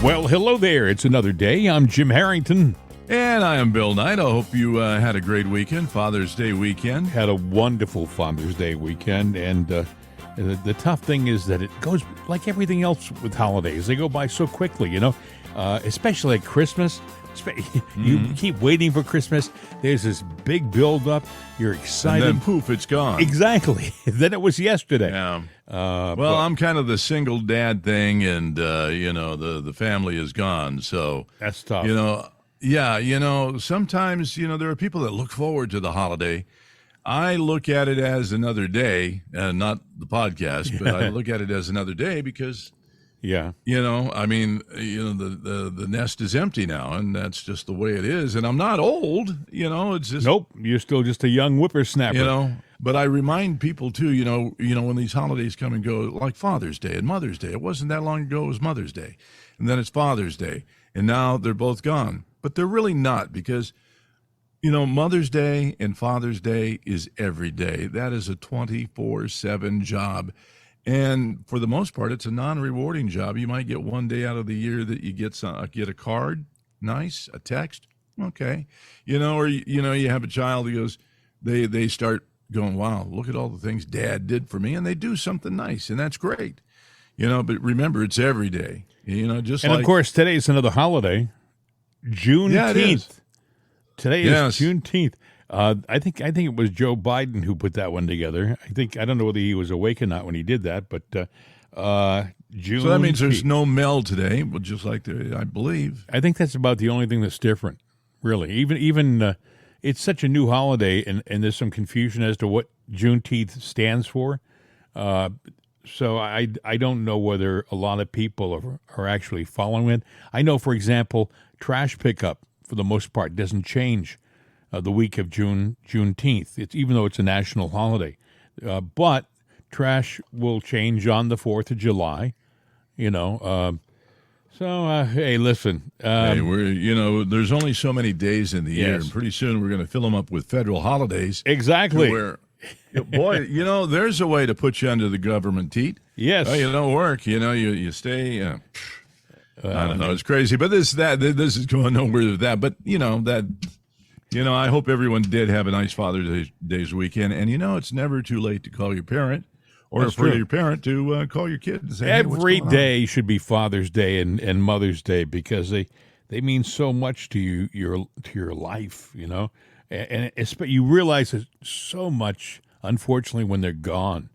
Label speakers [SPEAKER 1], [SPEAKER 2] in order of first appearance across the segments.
[SPEAKER 1] Well, hello there. It's another day. I'm Jim Harrington.
[SPEAKER 2] And I am Bill Knight. I hope you had a great weekend, Father's Day weekend.
[SPEAKER 1] Had a wonderful Father's Day weekend, and the tough thing is that it goes like everything else with holidays. They go by so quickly, especially at Christmas. You keep waiting for Christmas. There's this big build-up. You're excited.
[SPEAKER 2] And then poof, it's gone.
[SPEAKER 1] Exactly. Then it was yesterday.
[SPEAKER 2] Yeah. I'm kind of the single dad thing, and, the family is gone. So
[SPEAKER 1] that's tough.
[SPEAKER 2] Sometimes, there are people that look forward to the holiday. I look at it as another day, not the podcast, but I look at it as another day because, the nest is empty now, and that's just the way it is. And I'm not old, it's just.
[SPEAKER 1] Nope, you're still just a young whippersnapper.
[SPEAKER 2] But I remind people, too, when these holidays come and go, like Father's Day and Mother's Day. It wasn't that long ago, it was Mother's Day. And then it's Father's Day. And now they're both gone. But they're really not because, Mother's Day and Father's Day is every day. That is a 24/7 job. And for the most part, it's a non-rewarding job. You might get one day out of the year that you get a card, nice, a text, okay. You have a child who goes, they start going, wow, look at all the things Dad did for me. And they do something nice, and that's great. But remember, it's every day.
[SPEAKER 1] Of course, today's another holiday. Juneteenth.
[SPEAKER 2] Yeah, it is.
[SPEAKER 1] Today is Juneteenth. I think it was Joe Biden who put that one together. I don't know whether he was awake or not when he did that, but June.
[SPEAKER 2] So that means there's no mail today, but just like I believe.
[SPEAKER 1] I think that's about the only thing that's different, really. Even it's such a new holiday, and there's some confusion as to what Juneteenth stands for. So I don't know whether a lot of people are actually following it. I know, for example, trash pickup, for the most part, doesn't change the week of Juneteenth. Even though it's a national holiday. But trash will change on the 4th of July, So, hey, listen.
[SPEAKER 2] There's only so many days in the year, and pretty soon we're going to fill them up with federal holidays.
[SPEAKER 1] Exactly.
[SPEAKER 2] Boy, there's a way to put you under the government teat.
[SPEAKER 1] Yes.
[SPEAKER 2] You don't work. You stay. I don't know. It's crazy, but this is going nowhere with that. But I hope everyone did have a nice Father's Day's weekend. And it's never too late to call your parent, or
[SPEAKER 1] That's
[SPEAKER 2] for
[SPEAKER 1] true.
[SPEAKER 2] your parent to call your kid and say,
[SPEAKER 1] every day should be Father's Day and Mother's Day because they mean so much to your life, and you realize it so much, unfortunately, when they're gone.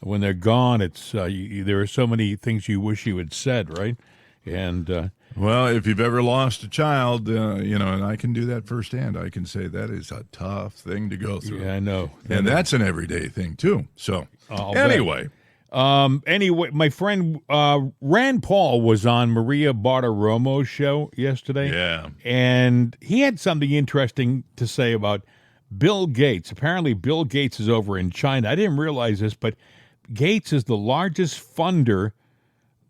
[SPEAKER 1] When they're gone, it's there are so many things you wish you had said, right? And
[SPEAKER 2] well, if you've ever lost a child, and I can do that firsthand, I can say that is a tough thing to go through.
[SPEAKER 1] Yeah, I know.
[SPEAKER 2] And that's an everyday thing, too. So, anyway.
[SPEAKER 1] My friend Rand Paul was on Maria Bartiromo's show yesterday.
[SPEAKER 2] Yeah.
[SPEAKER 1] And he had something interesting to say about Bill Gates. Apparently, Bill Gates is over in China. I didn't realize this, but Gates is the largest funder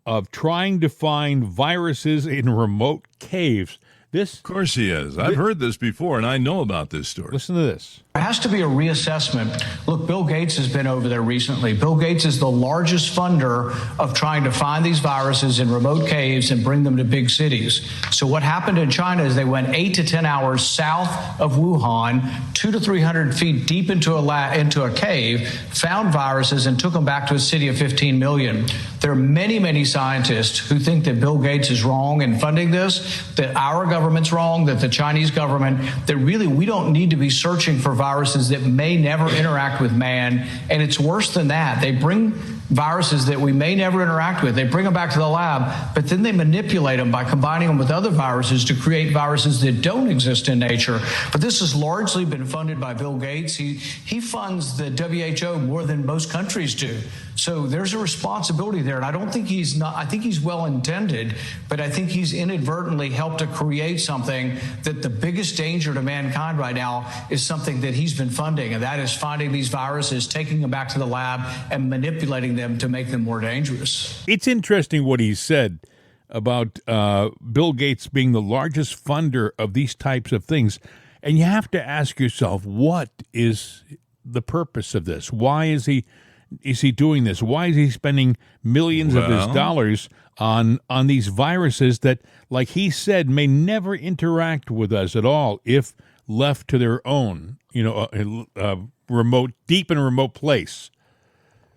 [SPEAKER 1] of trying to find viruses in remote caves.
[SPEAKER 2] Of course he is. I've heard this before, and I know about this story.
[SPEAKER 1] Listen to this.
[SPEAKER 3] There has to be a reassessment. Look, Bill Gates has been over there recently. Bill Gates is the largest funder of trying to find these viruses in remote caves and bring them to big cities. So what happened in China is they went 8 to 10 hours south of Wuhan, 200 to 300 feet deep into a cave, found viruses and took them back to a city of 15 million. There are many, many scientists who think that Bill Gates is wrong in funding this, that our government's wrong, that the Chinese government, that really we don't need to be searching for viruses that may never interact with man. And it's worse than that. They bring viruses that we may never interact with. They bring them back to the lab, but then they manipulate them by combining them with other viruses to create viruses that don't exist in nature. But this has largely been funded by Bill Gates. He funds the WHO more than most countries do. So there's a responsibility there. And I don't think I think he's well intended, but I think he's inadvertently helped to create something that the biggest danger to mankind right now is something that he's been funding. And that is finding these viruses, taking them back to the lab and manipulating them to make them more dangerous.
[SPEAKER 1] It's interesting what he said about Bill Gates being the largest funder of these types of things. And you have to ask yourself, what is the purpose of this? Why is he is he doing this? Why is he spending millions of his
[SPEAKER 2] Well-
[SPEAKER 1] dollars on these viruses that, like he said, may never interact with us at all if left to their own, remote, deep in a remote place?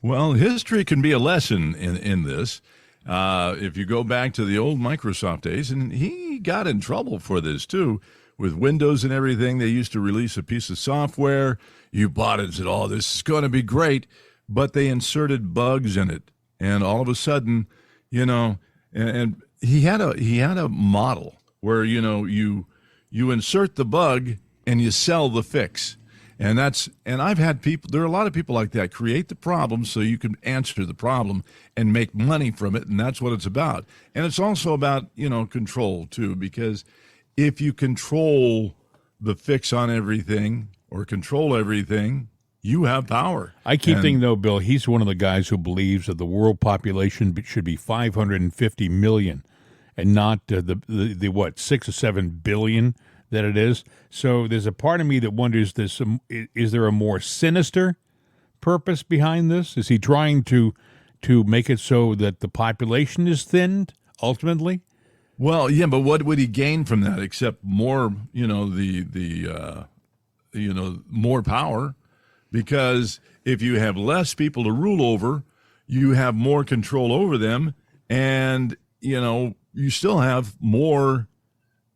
[SPEAKER 2] Well, history can be a lesson in this. If you go back to the old Microsoft days, and he got in trouble for this too, with Windows and everything. They used to release a piece of software. You bought it and said, "Oh, this is going to be great," but they inserted bugs in it, and all of a sudden, and he had a model where you insert the bug and you sell the fix. And I've had people, there are a lot of people like that, create the problem so you can answer the problem and make money from it. And that's what it's about. And it's also about, control too, because if you control the fix on everything or control everything, you have power.
[SPEAKER 1] I keep thinking, though, Bill, he's one of the guys who believes that the world population should be 550 million and not the what, 6 or 7 billion that it is. So there's a part of me that wonders, is there a more sinister purpose behind this? Is he trying to make it so that the population is thinned ultimately?
[SPEAKER 2] Well, yeah, but what would he gain from that except more, more power? Because if you have less people to rule over, you have more control over them, and you still have more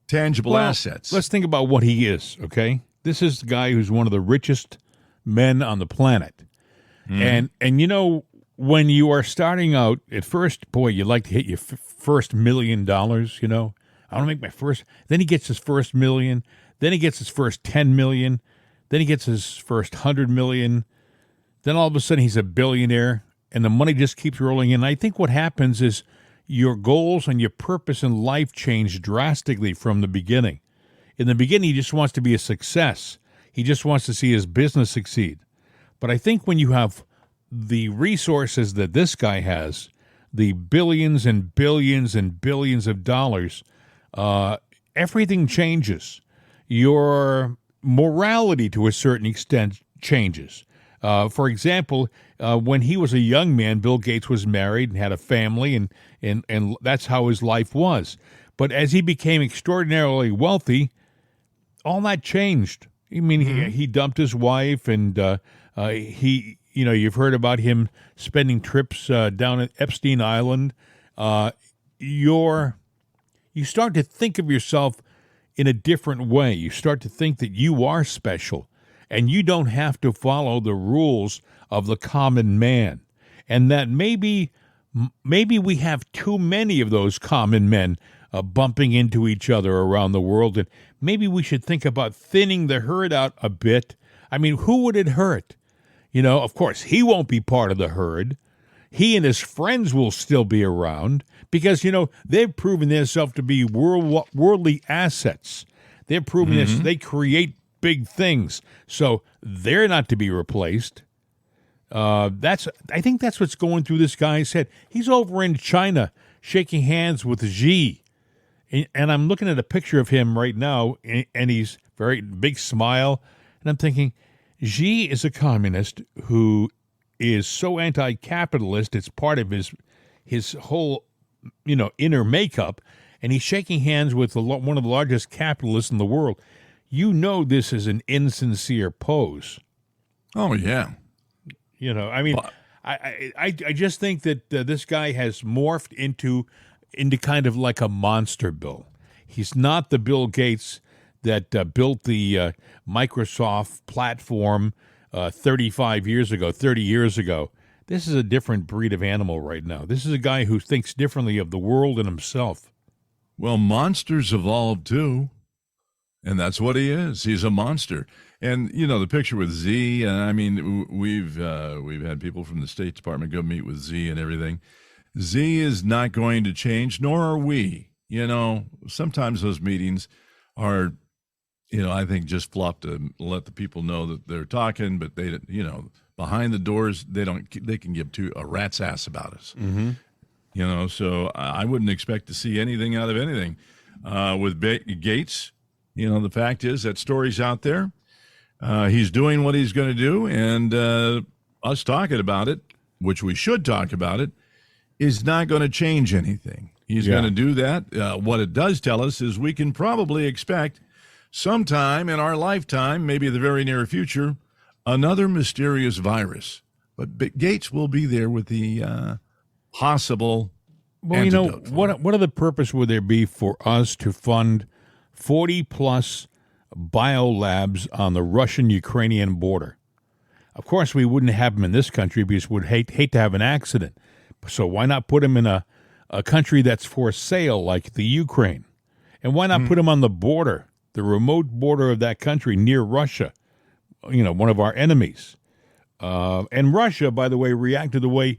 [SPEAKER 2] tangible assets.
[SPEAKER 1] Let's think about what he is, okay? This is the guy who's one of the richest men on the planet. And when you are starting out, at first, boy, you like to hit your first $1 million, I want to make my first. Then he gets his first million. Then he gets his first 10 million. Then he gets his first 100 million. Then all of a sudden he's a billionaire, and the money just keeps rolling in. I think what happens is your goals and your purpose in life change drastically from the beginning. In the beginning, he just wants to be a success. He just wants to see his business succeed. But I think when you have the resources that this guy has, the billions and billions and billions of dollars, everything changes. Your morality, to a certain extent, changes. For example, when he was a young man, Bill Gates was married and had a family, and that's how his life was. But as he became extraordinarily wealthy, all that changed. I mean, he dumped his wife, and you've heard about him spending trips down at Epstein Island. You start to think of yourself in a different way. You start to think that you are special, and you don't have to follow the rules of the common man. And that maybe we have too many of those common men bumping into each other around the world, and maybe we should think about thinning the herd out a bit. I mean, who would it hurt? Of course, he won't be part of the herd. He and his friends will still be around because, they've proven themselves to be worldly assets. They've proven this. They create big things. So they're not to be replaced. I think that's what's going through this guy's head. He's over in China shaking hands with Xi. And I'm looking at a picture of him right now, and he's very big smile. And I'm thinking, Xi is a communist who is so anti-capitalist, it's part of his whole, inner makeup, and he's shaking hands with one of the largest capitalists in the world. This is an insincere pose.
[SPEAKER 2] Oh, yeah.
[SPEAKER 1] I just think that this guy has morphed into kind of like a monster, Bill. He's not the Bill Gates that built the Microsoft platform 30 years ago. This is a different breed of animal right now. This is a guy who thinks differently of the world and himself.
[SPEAKER 2] Well, monsters evolve too, and that's what he is. He's a monster. And the picture with Z. I mean, we've had people from the State Department go meet with Z and everything. Z is not going to change, nor are we. Sometimes those meetings are, I think just fluff to let the people know that they're talking, but they, behind the doors, they can give a rat's ass about us. Mm-hmm. So I wouldn't expect to see anything out of anything. With Gates, the fact is that story's out there. He's doing what he's going to do, and us talking about it, which we should talk about it, is not going to change anything. He's going to do that. What it does tell us is we can probably expect sometime in our lifetime, maybe the very near future, another mysterious virus. But Gates will be there with the possible antidote.
[SPEAKER 1] What other purpose would there be for us to fund 40-plus biolabs on the Russian-Ukrainian border? Of course, we wouldn't have them in this country because we'd hate to have an accident. So why not put them in a country that's for sale, like the Ukraine? And why not put them on the border, the remote border of that country near Russia, one of our enemies? And Russia, by the way, reacted the way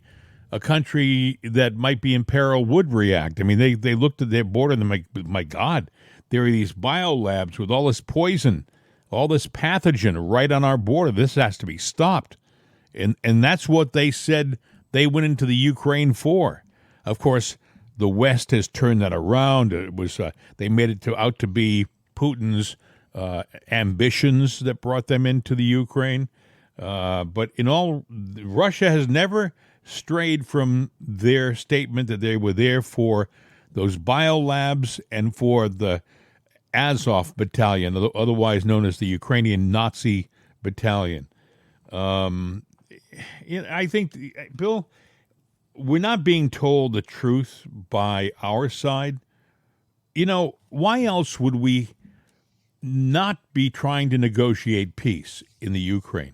[SPEAKER 1] a country that might be in peril would react. I mean, they looked at their border and they're like, my God, there are these biolabs with all this poison, all this pathogen right on our border. This has to be stopped. And that's what they said they went into the Ukraine for. Of course, the West has turned that around. It was they made it out to be Putin's ambitions that brought them into the Ukraine. But in all, Russia has never strayed from their statement that they were there for those biolabs and for the Azov battalion, otherwise known as the Ukrainian Nazi battalion. I think, Bill, we're not being told the truth by our side. Why else would we not be trying to negotiate peace in the Ukraine?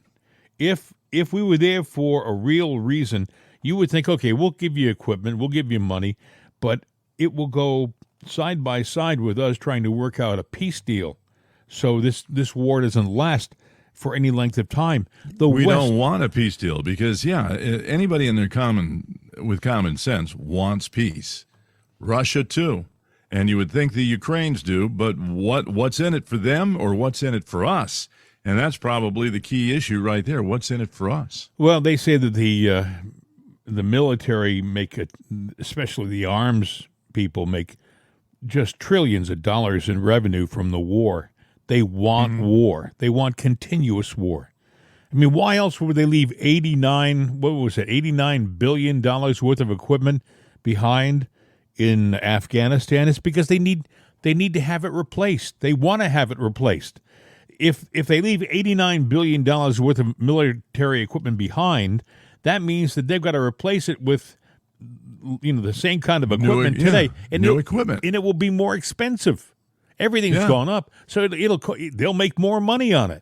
[SPEAKER 1] If we were there for a real reason, you would think, okay, we'll give you equipment, we'll give you money, but it will go side by side with us trying to work out a peace deal so this war doesn't last for any length of time.
[SPEAKER 2] We don't want a peace deal because, anybody in with common sense wants peace. Russia, too. And you would think the Ukrainians do, but what's in it for them or what's in it for us? And that's probably the key issue right there. What's in it for us?
[SPEAKER 1] Well, they say that the military especially the arms people, make just trillions of dollars in revenue from the war. They want war. They want continuous war. I mean, why else would they leave $89 billion worth of equipment behind in Afghanistan? It's because they need to have it replaced. They want to have it replaced. If they leave $89 billion worth of military equipment behind, that means that they've got to replace it with the same kind of equipment today. And
[SPEAKER 2] new equipment.
[SPEAKER 1] And it will be more expensive. Everything's gone up, so they'll make more money on it.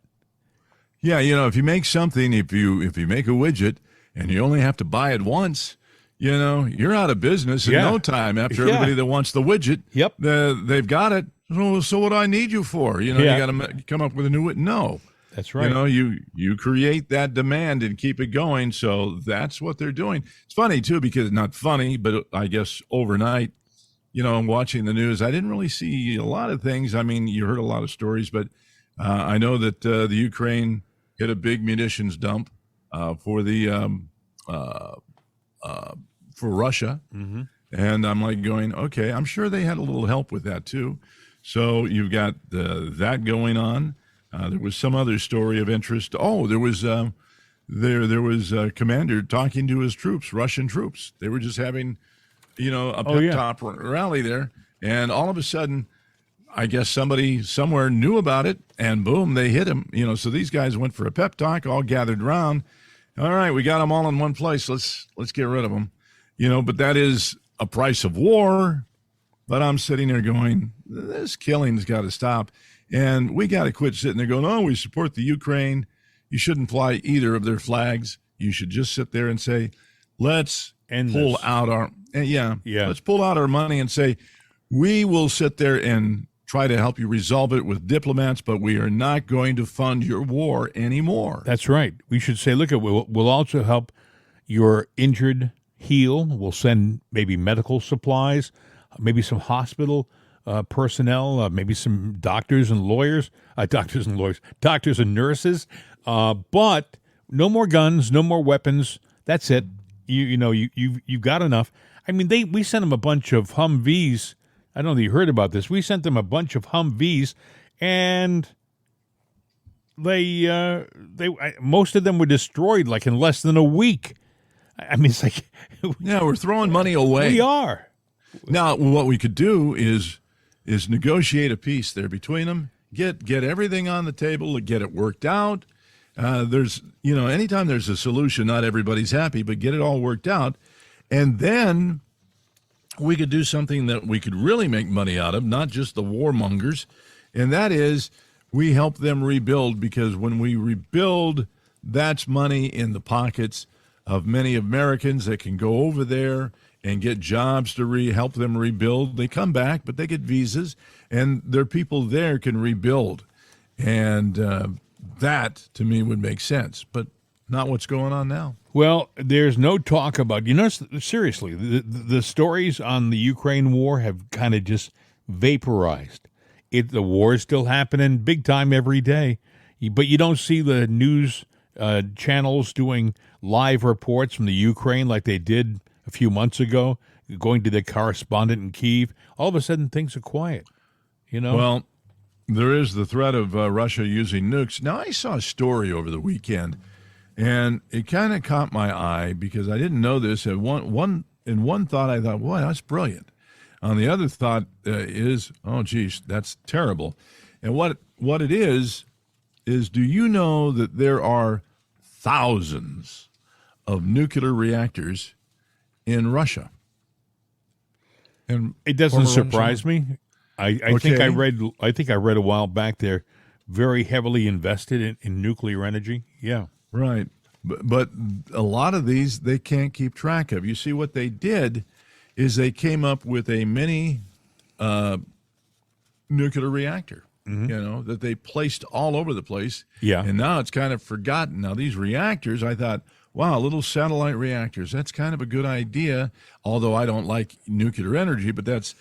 [SPEAKER 2] Yeah, if you make something, if you make a widget and you only have to buy it once, you're out of business in no time after everybody that wants the widget.
[SPEAKER 1] Yep.
[SPEAKER 2] They've got it. So what do I need you for? You got to come up with a new No.
[SPEAKER 1] That's right.
[SPEAKER 2] You create that demand and keep it going. So that's what they're doing. It's funny, too, because not funny, but I guess overnight, I'm watching the news. I didn't really see a lot of things. I mean, you heard a lot of stories, but I know that the Ukraine hit a big munitions dump for Russia. Mm-hmm. And I'm like going, okay, I'm sure they had a little help with that, too. So you've got that going on. There was some other story of interest. Oh, there was a commander talking to his troops, Russian troops. They were just having, a pep talk rally there, and all of a sudden, I guess somebody somewhere knew about it, and boom, they hit him. So these guys went for a pep talk, all gathered around. All right, we got them all in one place. Let's get rid of them. But that is a price of war. But I'm sitting there going, this killing's got to stop. And we got to quit sitting there going, oh, we support the Ukraine. You shouldn't fly either of their flags. You should just sit there and say, let's pull out our money and say, we will sit there and try to help you resolve it with diplomats, but we are not going to fund your war anymore.
[SPEAKER 1] That's right. We should say, look, we'll also help your injured heal. We'll send maybe medical supplies, maybe some hospital personnel, maybe some doctors and nurses, but no more guns, no more weapons. That's it. You've got enough. I mean, we sent them a bunch of Humvees. I don't know if you heard about this. We sent them a bunch of Humvees, and most of them were destroyed like in less than a week. I mean, it's like
[SPEAKER 2] Yeah, we're throwing money away.
[SPEAKER 1] we are.
[SPEAKER 2] Now, what we could do is negotiate a peace there between them. Get everything on the table to get it worked out. There's anytime there's a solution, not everybody's happy, but get it all worked out, and then we could do something that we could really make money out of, not just the warmongers, and that is we help them rebuild, because when we rebuild, that's money in the pockets of many Americans that can go over there and get jobs to help them rebuild. They come back, but they get visas, and their people there can rebuild. And that, to me, would make sense, but not what's going on now.
[SPEAKER 1] Well, there's no talk about, seriously, the stories on the Ukraine war have kind of just vaporized. The war is still happening big time every day, but you don't see the news channels doing live reports from the Ukraine like they did a few months ago, going to the correspondent in Kyiv. All of a sudden, things are quiet,
[SPEAKER 2] Well, there is the threat of Russia using nukes. Now, I saw a story over the weekend, and it kind of caught my eye because I didn't know this. In one thought, I thought, boy, that's brilliant. On the other thought is, oh, geez, that's terrible. And what it is do you know that there are thousands of nuclear reactors in Russia? And
[SPEAKER 1] it doesn't surprise me. I think I read a while back they're very heavily invested in nuclear energy. Yeah.
[SPEAKER 2] Right. But a lot of these they can't keep track of. You see, what they did is they came up with a mini nuclear reactor, that they placed all over the place.
[SPEAKER 1] Yeah.
[SPEAKER 2] And now it's kind of forgotten. Now, these reactors, I thought, wow, little satellite reactors, that's kind of a good idea, although I don't like nuclear energy, but that's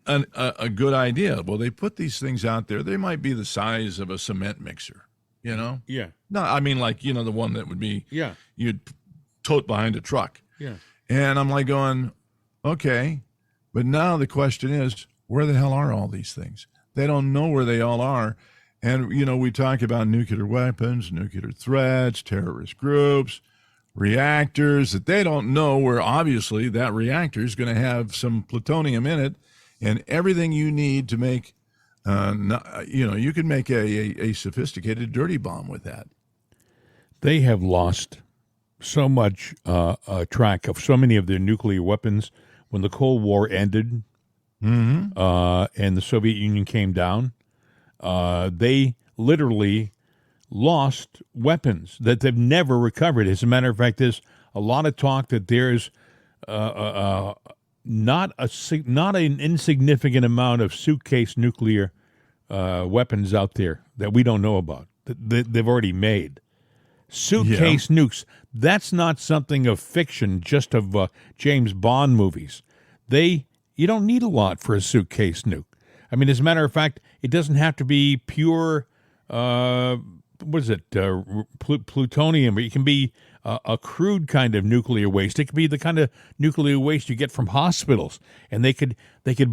[SPEAKER 2] a good idea. Well, they put these things out there. They might be the size of a cement mixer,
[SPEAKER 1] Yeah.
[SPEAKER 2] No, I mean, like, the one that would be,
[SPEAKER 1] Yeah.
[SPEAKER 2] you'd tote behind a truck.
[SPEAKER 1] Yeah.
[SPEAKER 2] And I'm like going, okay, but now the question is, where the hell are all these things? They don't know where they all are. And, we talk about nuclear weapons, nuclear threats, terrorist groups, reactors, that they don't know where obviously that reactor is going to have some plutonium in it and everything you need to make, you can make a sophisticated dirty bomb with that.
[SPEAKER 1] They have lost so much track of so many of their nuclear weapons when the Cold War ended and the Soviet Union came down. They literally lost weapons that they've never recovered. As a matter of fact, there's a lot of talk that there's not an insignificant amount of suitcase nuclear weapons out there that we don't know about that they've already made. Suitcase nukes. That's not something of fiction, just of James Bond movies. You don't need a lot for a suitcase nuke. I mean, as a matter of fact, it doesn't have to be pure, plutonium. It can be a crude kind of nuclear waste. It could be the kind of nuclear waste you get from hospitals, and they could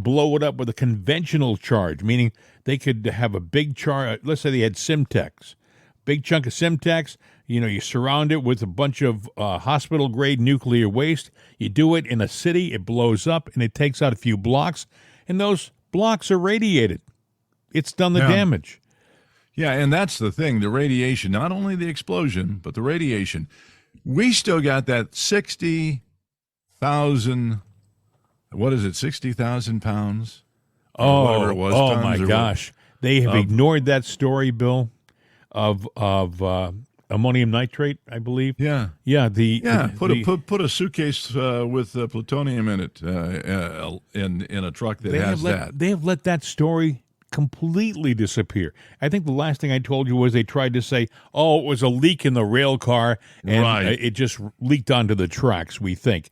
[SPEAKER 1] blow it up with a conventional charge, meaning they could have a big charge. Let's say they had Simtex, big chunk of Simtex. You surround it with a bunch of hospital-grade nuclear waste. You do it in a city, it blows up, and it takes out a few blocks, and those blocks are radiated. It's done the damage.
[SPEAKER 2] Yeah, and that's the thing, the radiation, not only the explosion, but the radiation. We still got that 60,000, 60,000 pounds? Whatever it was.
[SPEAKER 1] Oh my gosh. They have ignored that story, Bill, of ammonium nitrate, I believe.
[SPEAKER 2] Yeah.
[SPEAKER 1] Yeah.
[SPEAKER 2] Put a suitcase with plutonium in it in a truck that has that.
[SPEAKER 1] They have let that story completely disappear. I think the last thing I told you was they tried to say, it was a leak in the rail car, and it just leaked onto the tracks, we think.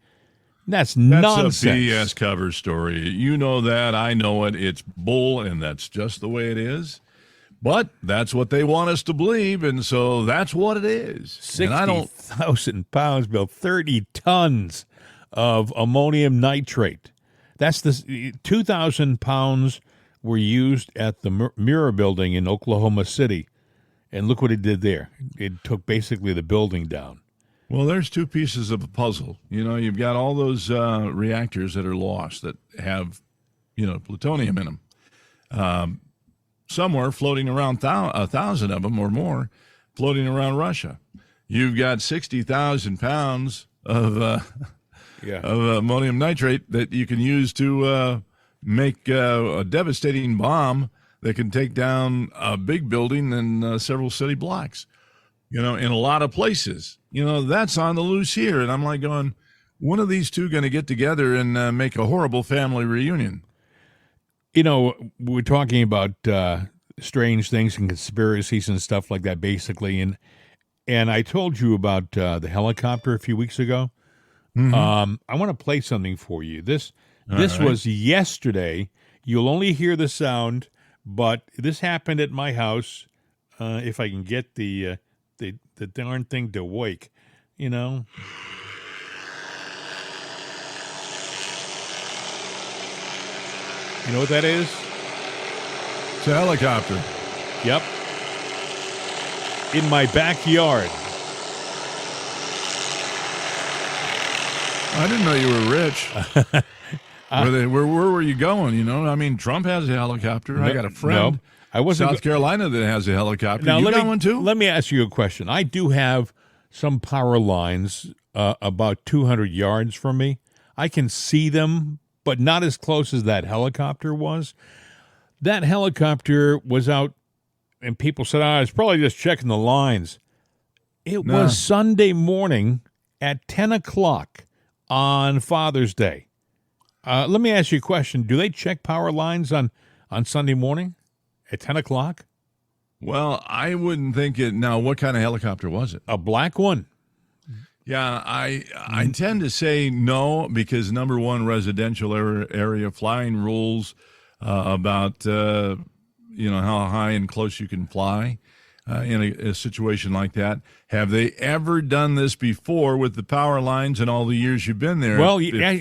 [SPEAKER 1] That's nonsense.
[SPEAKER 2] That's a BS cover story. You know that. I know it. It's bull, and that's just the way it is. But that's what they want us to believe, and so that's what it is.
[SPEAKER 1] 60,000 pounds, Bill, 30 tons of ammonium nitrate. That's 2,000 pounds were used at the Mirror Building in Oklahoma City. and look what it did there. It took basically the building down.
[SPEAKER 2] Well, there's two pieces of a puzzle. You've got all those reactors that are lost that have, plutonium in them. Somewhere floating around 1,000 of them or more floating around Russia. You've got 60,000 pounds of ammonium nitrate that you can use to make a devastating bomb that can take down a big building and several city blocks. In a lot of places. That's on the loose here. And I'm like going, when are these two going to get together and make a horrible family reunion?
[SPEAKER 1] We're talking about strange things and conspiracies and stuff like that, basically. And I told you about the helicopter a few weeks ago. Mm-hmm. I want to play something for you. This was yesterday. You'll only hear the sound, but this happened at my house. If I can get the darn thing to wake, You know what that is?
[SPEAKER 2] It's a helicopter.
[SPEAKER 1] Yep. In my backyard.
[SPEAKER 2] I didn't know you were rich. Where were you going? Trump has a helicopter. I got a friend.
[SPEAKER 1] I wasn't
[SPEAKER 2] South Carolina that has a helicopter.
[SPEAKER 1] Now,
[SPEAKER 2] you got one too?
[SPEAKER 1] Let me ask you a question. I do have some power lines about 200 yards from me. I can see them, but not as close as that helicopter was. That helicopter was out, and people said, it's probably just checking the lines. It was Sunday morning at 10 o'clock on Father's Day. Let me ask you a question. Do they check power lines on Sunday morning at 10 o'clock?
[SPEAKER 2] Well, I wouldn't think it. Now, what kind of helicopter was it?
[SPEAKER 1] A black one.
[SPEAKER 2] Yeah, I tend to say no because, number one, residential area flying rules about, how high and close you can fly in a situation like that. Have they ever done this before with the power lines in all the years you've been there?
[SPEAKER 1] Well,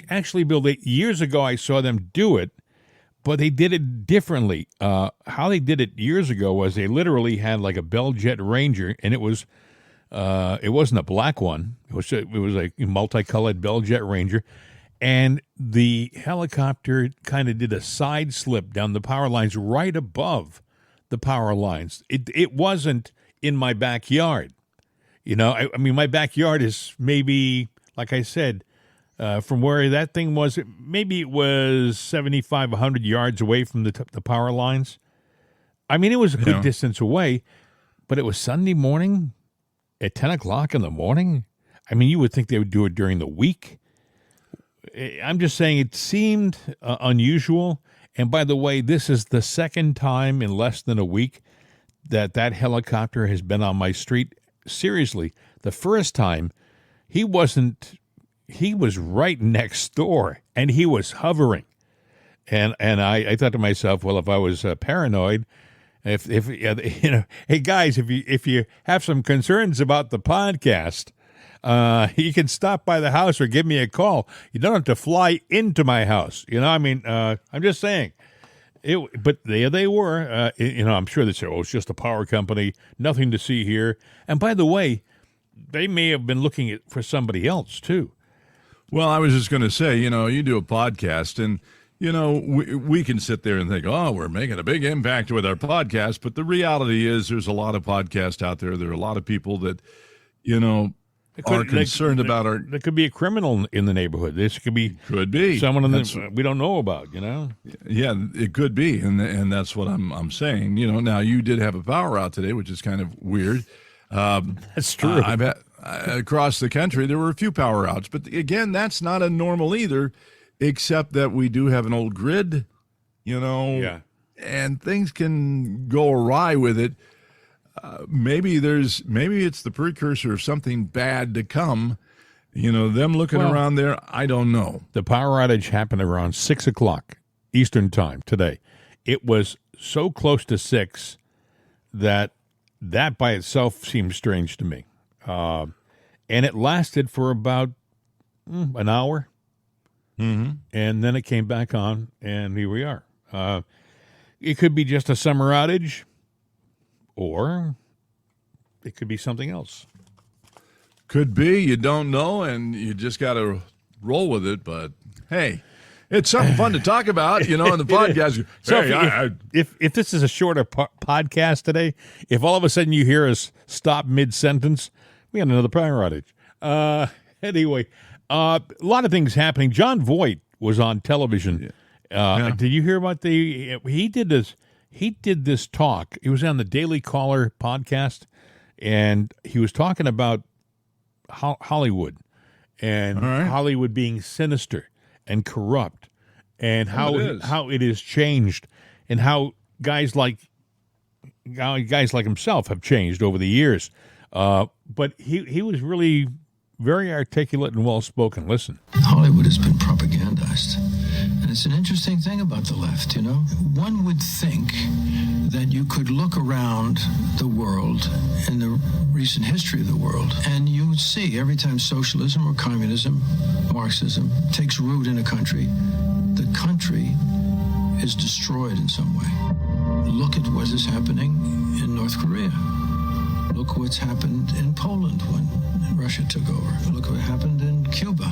[SPEAKER 1] actually, Bill, years ago I saw them do it, but they did it differently. How they did it years ago was they literally had like a Bell Jet Ranger, and it wasn't a black one. It was a multicolored Bell Jet Ranger, and the helicopter kind of did a side slip down the power lines right above the power lines. It wasn't in my backyard. My backyard is maybe, like I said, from where that thing was, maybe it was 75, 100 yards away from the power lines. It was a good distance away, but it was Sunday morning at 10 o'clock in the morning. You would think they would do it during the week. I'm just saying it seemed unusual. And by the way, this is the second time in less than a week that helicopter has been on my street. Seriously, the first time he was right next door and he was hovering. And I thought to myself, well, if I was paranoid, hey guys, if you have some concerns about the podcast, you can stop by the house or give me a call. You don't have to fly into my house. I'm just saying. But there they were. I'm sure they said, it's just a power company, nothing to see here. And by the way, they may have been looking for somebody else too.
[SPEAKER 2] Well, I was just going to say, you do a podcast and, we can sit there and think, we're making a big impact with our podcast. But the reality is there's a lot of podcasts out there. There are a lot of people that, are concerned about our...
[SPEAKER 1] There could be a criminal in the neighborhood. This could be someone we don't know about,
[SPEAKER 2] Yeah, it could be. And that's what I'm saying. Now you did have a power out today, which is kind of weird.
[SPEAKER 1] That's true.
[SPEAKER 2] I've had, across the country, there were a few power outs. But again, that's not a normal either, except that we do have an old grid, and things can go awry with it. Maybe it's the precursor of something bad to come. Them looking around there, I don't know.
[SPEAKER 1] The power outage happened around 6 o'clock Eastern time today. It was so close to 6 that by itself seems strange to me. And it lasted for about an hour.
[SPEAKER 2] Mm-hmm.
[SPEAKER 1] And then it came back on, and here we are. It could be just a summer outage, or it could be something else.
[SPEAKER 2] Could be. You don't know, and you just got to roll with it. But hey, it's something fun to talk about, in the podcast.
[SPEAKER 1] So
[SPEAKER 2] Hey,
[SPEAKER 1] if this is a shorter podcast today, if all of a sudden you hear us stop mid-sentence, we had another power outage. Anyway, a lot of things happening. John Voight was on television. Did you hear about he did this talk. He was on the Daily Caller podcast, and he was talking about Hollywood and Hollywood being sinister and corrupt, and how it has changed, and how guys like himself have changed over the years. But he was really very articulate and well spoken. Listen,
[SPEAKER 4] Hollywood has been propagandized, and it's an interesting thing about the left. One would think that you could look around the world in the recent history of the world, and you would see every time socialism or communism, Marxism takes root in a country, the country is destroyed in some way. Look at what is happening in North Korea. Look what's happened in Poland when Russia took over. Look what happened in Cuba.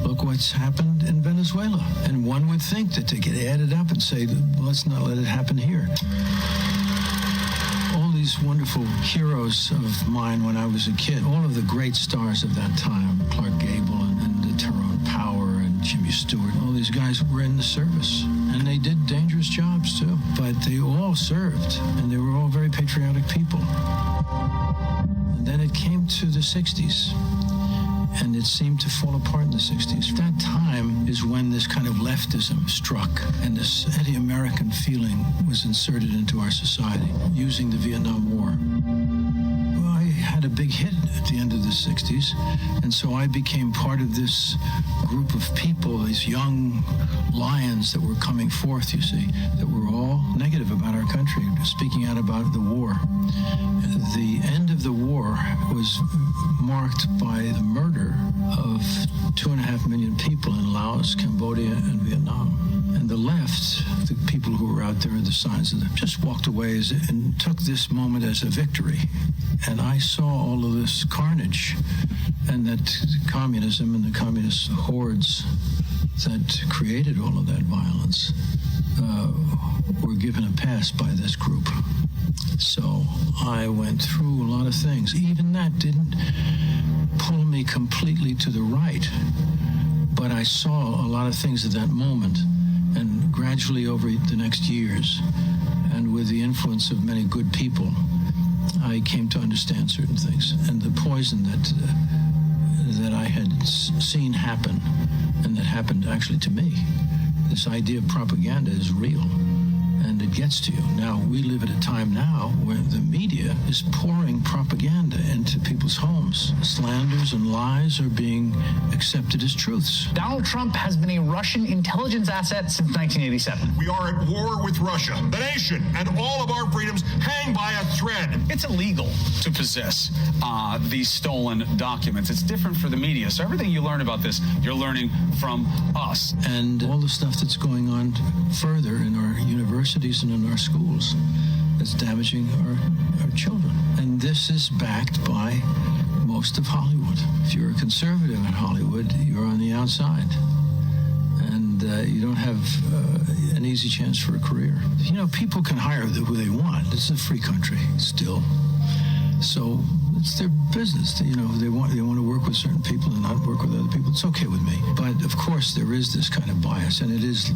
[SPEAKER 4] Look what's happened in Venezuela. And one would think that they get added up and say, let's not let it happen here. All these wonderful heroes of mine when I was a kid, all of the great stars of that time, Clark Gable and Tyrone Power and Jimmy Stewart, all these guys were in the service. And they did dangerous jobs too. But they all served, and they were all very patriotic people. And then it came to the 60s. And it seemed to fall apart in the 60s. That time is when this kind of leftism struck, and this anti-American feeling was inserted into our society using the Vietnam War. Well, I had a big hit at the end of the 60s, and so I became part of this group of people, these young lions that were coming forth, you see, that were all negative about our country, speaking out about the war. The end of the war was marked by the murder of 2.5 million people in Laos, Cambodia, and Vietnam. And the left, the people who were out there on the sides of them, just walked away and took this moment as a victory. And I saw all of this carnage, and that communism and the communist hordes that created all of that violence were given a pass by this group. So I went through a lot of things. Even that didn't pull me completely to the right, but I saw a lot of things at that moment, and gradually over the next years, and with the influence of many good people, I came to understand certain things. And the poison that I had seen happen, and that happened actually to me, this idea of propaganda is real. And it gets to you. Now, we live at a time now where the media is pouring propaganda into people's homes. Slanders and lies are being accepted as truths.
[SPEAKER 5] Donald Trump has been a Russian intelligence asset since 1987.
[SPEAKER 6] We are at war with Russia. The nation and all of our freedoms hang by a thread.
[SPEAKER 7] It's illegal to possess these stolen documents. It's different for the media. So everything you learn about this, you're learning from us.
[SPEAKER 4] And all the stuff that's going on further in our universities and in our schools that's damaging our children. And this is backed by most of Hollywood. If you're a conservative in Hollywood, you're on the outside. And you don't have an easy chance for a career. People can hire who they want. It's a free country still. So it's their business. They want to work with certain people and not work with other people. It's okay with me. But of course, there is this kind of bias, and it is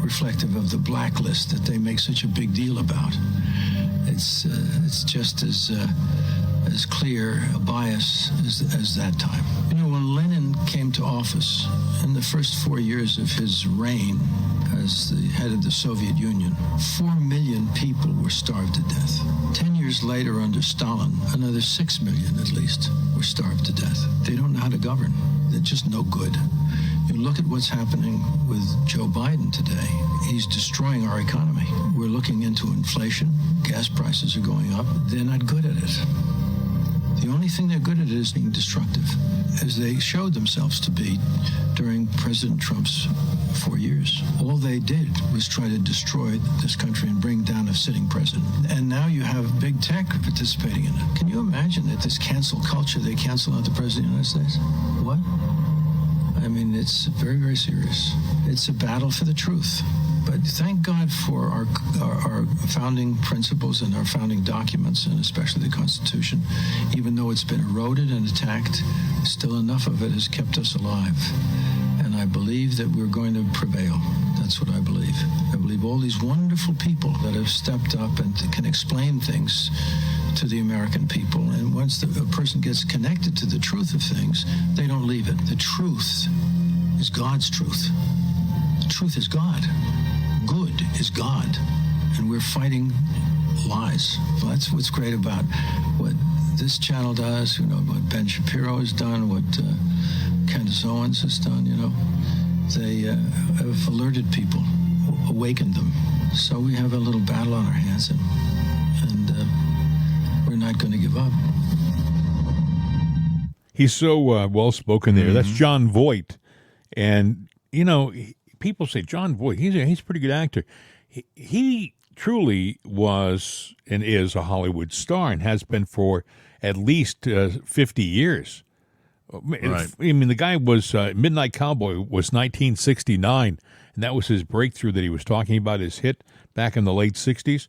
[SPEAKER 4] reflective of the blacklist that they make such a big deal about. It's just as clear a bias as that time. When Lenin came to office, in the first 4 years of his reign as the head of the Soviet Union, 4 million people were starved to death. 10 years later, under Stalin, another 6 million at least were starved to death. They don't know how to govern. They're just no good. You look at what's happening with Joe Biden today. He's destroying our economy. We're looking into inflation. Gas prices are going up. They're not good at it. The only thing they're good at is being destructive, as they showed themselves to be during President Trump's 4 years. All they did was try to destroy this country and bring down a sitting president. And now you have big tech participating in it. Can you imagine that this cancel culture, they cancel out the President of the United States? What? I mean, it's very, very serious. It's a battle for the truth. But thank God for our founding principles and our founding documents, and especially the Constitution. Even though it's been eroded and attacked, still enough of it has kept us alive. And I believe that we're going to prevail. That's what I believe. I believe all these wonderful people that have stepped up and can explain things to the American people. And once a person gets connected to the truth of things, they don't leave it. The truth is God's truth. The truth is God. Good is God. And we're fighting lies. Well, that's what's great about what this channel does, what Ben Shapiro has done, what Candace Owens has done, They have alerted people, awakened them. So we have a little battle on our hands, and we're not going to give up.
[SPEAKER 1] He's so well-spoken there. That's John Voight. And, people say, John Voight, he's a pretty good actor. He truly was and is a Hollywood star and has been for at least 50 years. Right. I mean, the guy was, Midnight Cowboy was 1969, and that was his breakthrough that he was talking about, his hit back in the late 60s.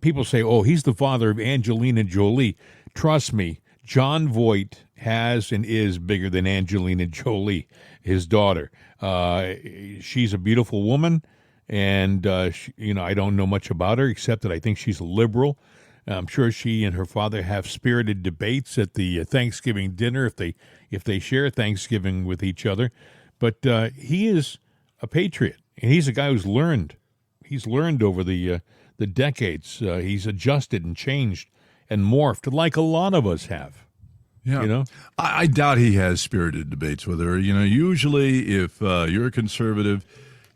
[SPEAKER 1] People say, oh, he's the father of Angelina Jolie. Trust me, John Voight has and is bigger than Angelina Jolie, his daughter. She's a beautiful woman, and, I don't know much about her except that I think she's a liberal. I'm sure she and her father have spirited debates at the Thanksgiving dinner if they share Thanksgiving with each other. But he is a patriot, and he's a guy who's learned. He's learned over the decades. He's adjusted and changed and morphed like a lot of us have. Yeah.
[SPEAKER 2] I doubt he has spirited debates with her. Usually if you're a conservative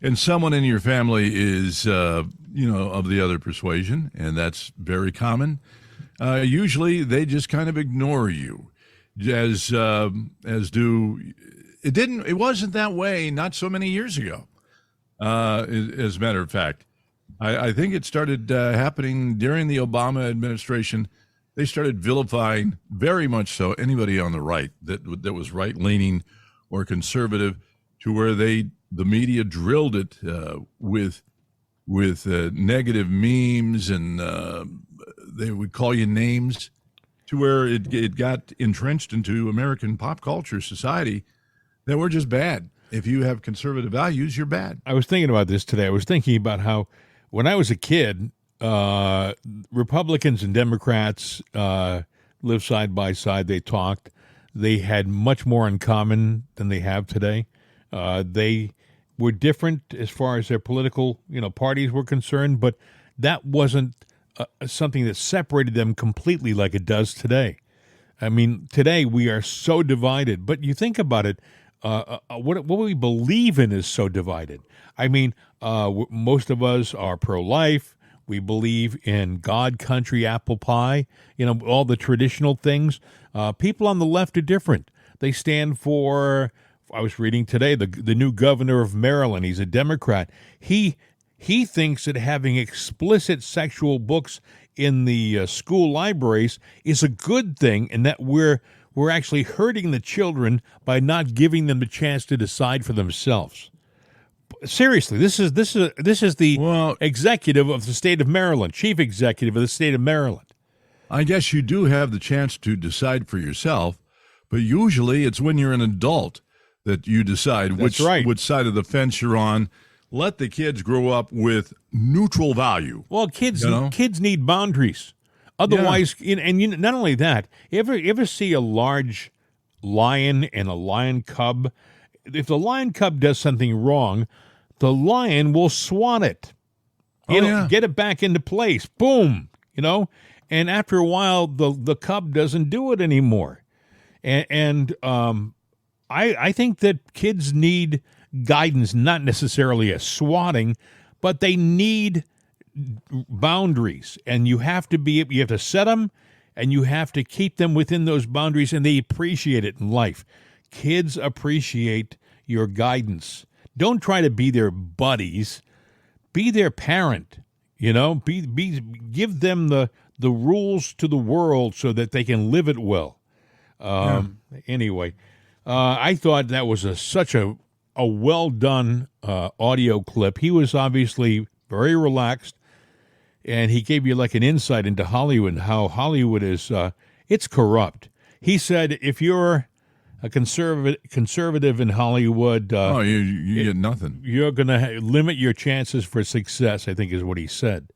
[SPEAKER 2] and someone in your family is, of the other persuasion, and that's very common, usually they just kind of ignore you, as do. It wasn't that way not so many years ago. As a matter of fact, I think it started happening during the Obama administration. They started vilifying, very much so, anybody on the right that was right-leaning or conservative, to where the media drilled it with negative memes, and they would call you names, to where it got entrenched into American pop culture society that we're just bad. If you have conservative values, you're bad.
[SPEAKER 1] I was thinking about this today. I was thinking about how when I was a kid, Republicans and Democrats lived side by side. They talked. They had much more in common than they have today. They were different as far as their political, parties were concerned, but that wasn't something that separated them completely like it does today. I mean, today we are so divided, but you think about it, what we believe in is so divided. I mean, most of us are pro-life. We believe in God, country, apple pie, all the traditional things. People on the left are different. They stand for, I was reading today, the new governor of Maryland. He's a Democrat. He thinks that having explicit sexual books in the school libraries is a good thing, and that we're actually hurting the children by not giving them the chance to decide for themselves. Seriously, this is the executive of the state of Maryland, chief executive of the state of Maryland.
[SPEAKER 2] I guess you do have the chance to decide for yourself, but usually it's when you're an adult that you decide which side of the fence you're on. Let the kids grow up with neutral value.
[SPEAKER 1] Well, kids need boundaries. Otherwise, not only that, you ever see a large lion and a lion cub? If the lion cub does something wrong, the lion will swat it. Get it back into place. Boom. And after a while, the cub doesn't do it anymore. And I think that kids need guidance, not necessarily a swatting, but they need boundaries, and you have to set them, and you have to keep them within those boundaries, and they appreciate it in life. Kids appreciate your guidance. Don't try to be their buddies. Be their parent. Give them the rules to the world so that they can live it well. Anyway, I thought that was such a well done audio clip. He was obviously very relaxed, and he gave you like an insight into Hollywood and how Hollywood is it's corrupt. He said if you're a conservative in Hollywood,
[SPEAKER 2] you get nothing.
[SPEAKER 1] You're going to limit your chances for success, I think is what he said.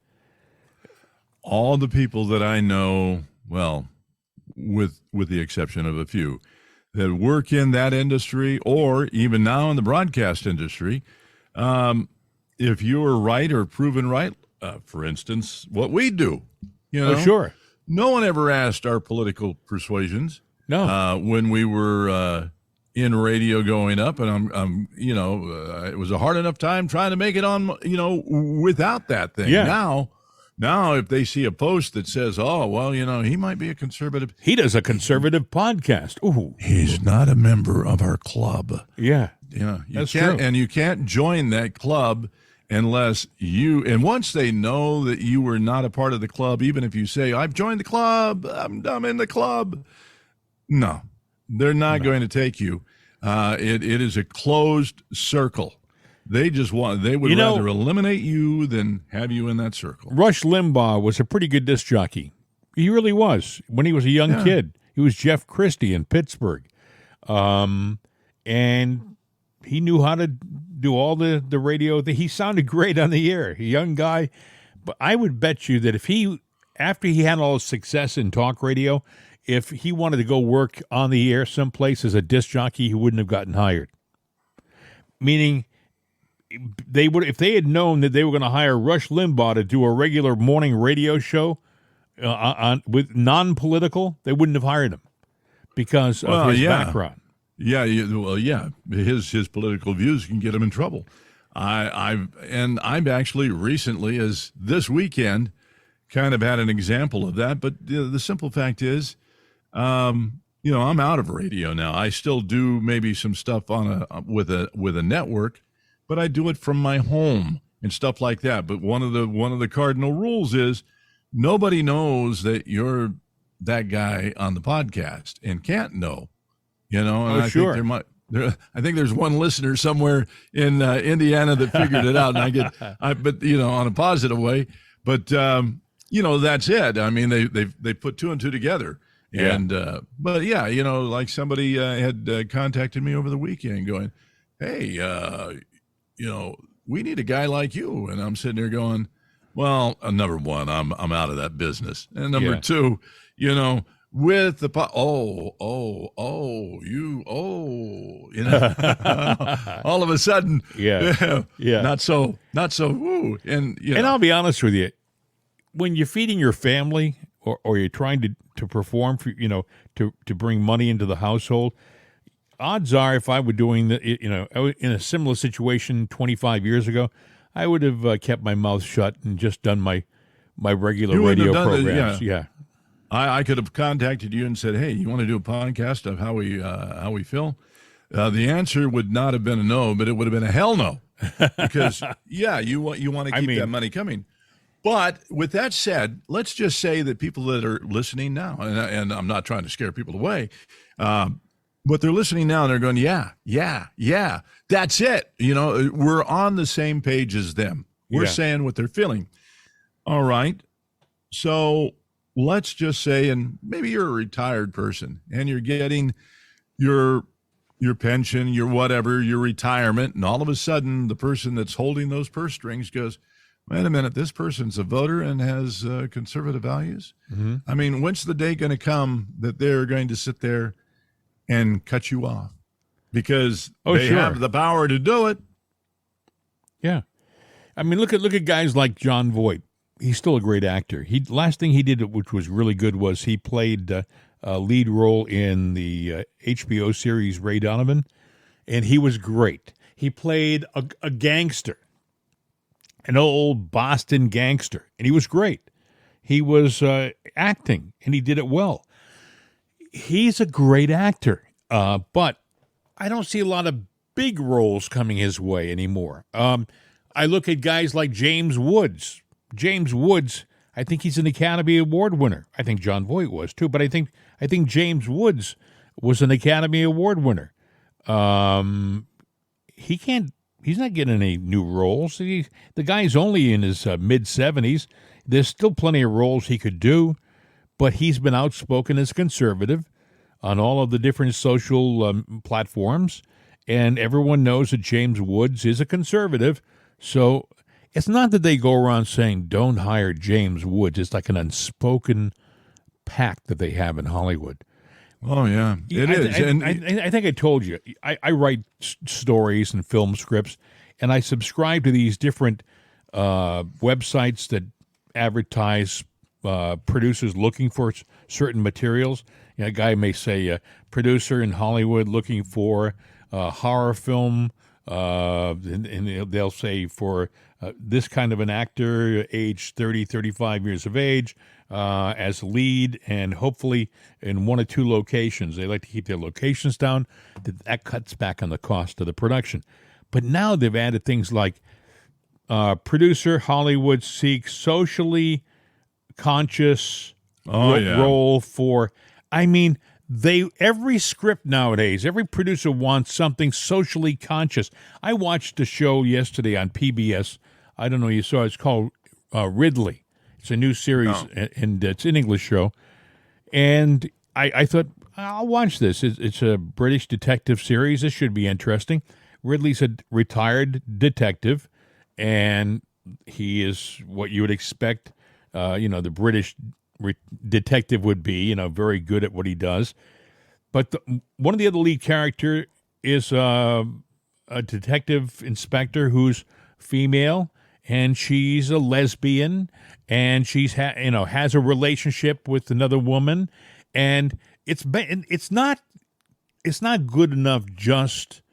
[SPEAKER 2] All the people that I know, well, with the exception of a few, that work in that industry or even now in the broadcast industry, if you're right or proven right, for instance, what we do,
[SPEAKER 1] Sure.
[SPEAKER 2] No one ever asked our political persuasions.
[SPEAKER 1] No.
[SPEAKER 2] When we were in radio going up, and it was a hard enough time trying to make it on, without that thing.
[SPEAKER 1] Yeah.
[SPEAKER 2] Now, if they see a post that says, "Oh, well, he might be a conservative,"
[SPEAKER 1] he does a conservative podcast. Ooh,
[SPEAKER 2] he's not a member of our club.
[SPEAKER 1] Yeah,
[SPEAKER 2] that's true. And you can't join that club unless you. And once they know that you were not a part of the club, even if you say, "I've joined the club, I'm in the club," no, they're not going to take you. It is a closed circle. They would rather eliminate you than have you in that circle.
[SPEAKER 1] Rush Limbaugh was a pretty good disc jockey. He really was. When he was a young kid, he was Jeff Christie in Pittsburgh. And he knew how to do all the radio. He sounded great on the air, a young guy. But I would bet you that after he had all his success in talk radio, if he wanted to go work on the air someplace as a disc jockey, he wouldn't have gotten hired. Meaning, if they had known that they were going to hire Rush Limbaugh to do a regular morning radio show with non-political, they wouldn't have hired him because of his background.
[SPEAKER 2] Yeah, his political views can get him in trouble. I've actually recently, as this weekend, kind of had an example of that. But the simple fact is, I'm out of radio now. I still do maybe some stuff with a network, but I do it from my home and stuff like that. But one of the cardinal rules is nobody knows that you're that guy on the podcast and can't know. And I
[SPEAKER 1] sure.
[SPEAKER 2] I think there's one listener somewhere in Indiana that figured it out, and but on a positive way. But that's it. I mean, they put two and two together.
[SPEAKER 1] Yeah.
[SPEAKER 2] And but like somebody had contacted me over the weekend, going, "Hey, we need a guy like you." And I'm sitting there going, "Well, number one, I'm out of that business, and number two, with the all of a sudden, not so, woo, and
[SPEAKER 1] I'll be honest with you, when you're feeding your family or you're trying to perform for, to bring money into the household, odds are if I were doing in a similar situation 25 years ago, I would have kept my mouth shut and just done my regular radio programs.
[SPEAKER 2] I could have contacted you and said, "Hey, you want to do a podcast of how we feel?" The answer would not have been a no, but it would have been a hell no, because you want to keep that money coming. But with that said, let's just say that people that are listening now, and I'm not trying to scare people away, but they're listening now and they're going, yeah, that's it. We're on the same page as them. We're saying what they're feeling. All right, so let's just say, and maybe you're a retired person and you're getting your pension, your whatever, your retirement, and all of a sudden the person that's holding those purse strings goes, "Wait a minute, this person's a voter and has conservative values."
[SPEAKER 1] Mm-hmm.
[SPEAKER 2] I mean, when's the day going to come that they're going to sit there and cut you off because they have the power to do it?
[SPEAKER 1] Yeah, I mean, look at guys like Jon Voight. He's still a great actor. Last thing he did, which was really good, was he played a lead role in the HBO series Ray Donovan, and he was great. He played a gangster, an old Boston gangster, and he was great. he was acting, and he did it well. He's a great actor, but I don't see a lot of big roles coming his way anymore. I look at guys like James Woods. James Woods, I think he's an Academy Award winner. I think Jon Voight was too, but I think James Woods was an Academy Award winner. He's not getting any new roles. The guy's only in his mid-70s. There's still plenty of roles he could do, but he's been outspoken as conservative on all of the different social platforms, and everyone knows that James Woods is a conservative. So it's not that they go around saying, don't hire James Woods. It's like an unspoken pact that they have in Hollywood.
[SPEAKER 2] Oh, yeah, it is.
[SPEAKER 1] I think I told you, I write stories and film scripts, and I subscribe to these different websites that advertise producers looking for certain materials. You know, a guy may say, producer in Hollywood looking for a horror film, and they'll say for this kind of an actor, age 30, 35 years of age, as lead, and hopefully in one or two locations. They like to keep their locations down. That cuts back on the cost of the production. But now they've added things like producer Hollywood seeks socially conscious role for, I mean, every script nowadays, every producer wants something socially conscious. I watched a show yesterday on PBS. I don't know if you saw it. It's called Ridley. It's a new series, and it's an English show. And I thought, I'll watch this. It's a British detective series. This should be interesting. Ridley's a retired detective, and he is what you would expect, the British detective would be, very good at what he does. But one of the other lead character is a detective inspector who's female, and she's a lesbian, and she's has a relationship with another woman, and it's not good enough just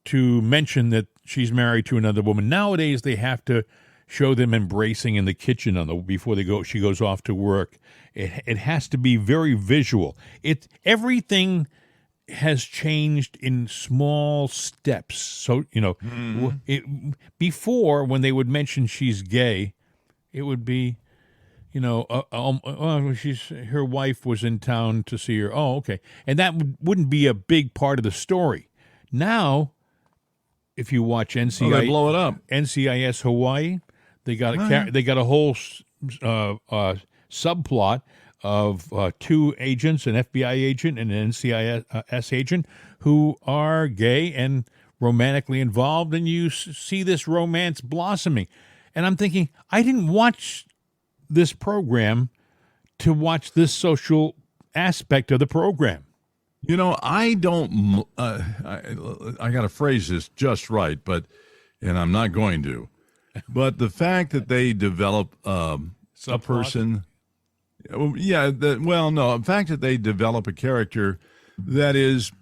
[SPEAKER 1] to mention that she's married to another woman. Nowadays, they have to show them embracing in the kitchen before she goes off to work. It has to be very visual. Everything has changed in small steps. So, before, when they would mention she's gay, it would be, her wife was in town to see her. Oh, okay. And that wouldn't be a big part of the story. Now, if you watch
[SPEAKER 2] they blow it up.
[SPEAKER 1] NCIS Hawaii, they got a whole subplot of two agents, an FBI agent and an NCIS agent, who are gay and romantically involved, and you see this romance blossoming. And I'm thinking, I didn't watch this program to watch this social aspect of the program.
[SPEAKER 2] I don't. I got to phrase this just right, and I'm not going to. But the fact that they develop a person, the fact that they develop a character that is,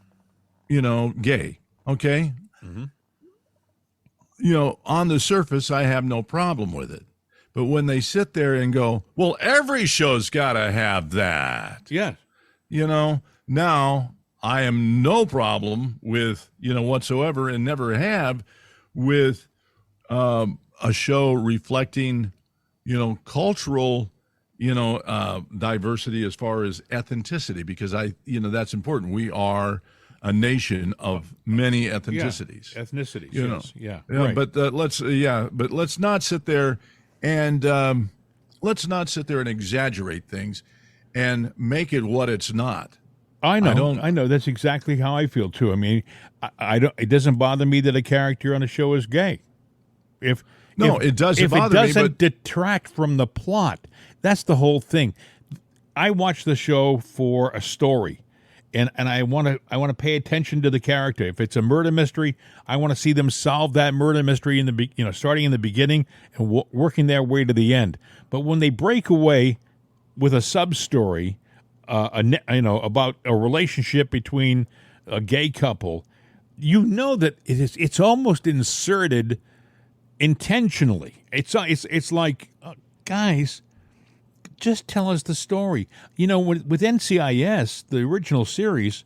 [SPEAKER 2] gay. Okay. Mm-hmm. On the surface, I have no problem with it. But when they sit there and go, well, every show's got to have that.
[SPEAKER 1] Yeah.
[SPEAKER 2] Now I am no problem with, whatsoever, and never have, with a show reflecting, cultural, diversity as far as ethnicity, because that's important. We are a nation of many ethnicities.
[SPEAKER 1] Yeah, ethnicities.
[SPEAKER 2] Yes.
[SPEAKER 1] Yeah.
[SPEAKER 2] Right.
[SPEAKER 1] But
[SPEAKER 2] let's not sit there and exaggerate things and make it what it's not.
[SPEAKER 1] I know. That's exactly how I feel too. I mean, I don't. It doesn't bother me that a character on a show is gay.
[SPEAKER 2] It doesn't bother me.
[SPEAKER 1] If it doesn't detract from the plot, that's the whole thing. I watch the show for a story, and I want to pay attention to the character. If it's a murder mystery, I want to see them solve that murder mystery starting in the beginning and working their way to the end. But when they break away with a sub story, about a relationship between a gay couple, that it's almost inserted intentionally. It's like, guys, just tell us the story. With NCIS, the original series,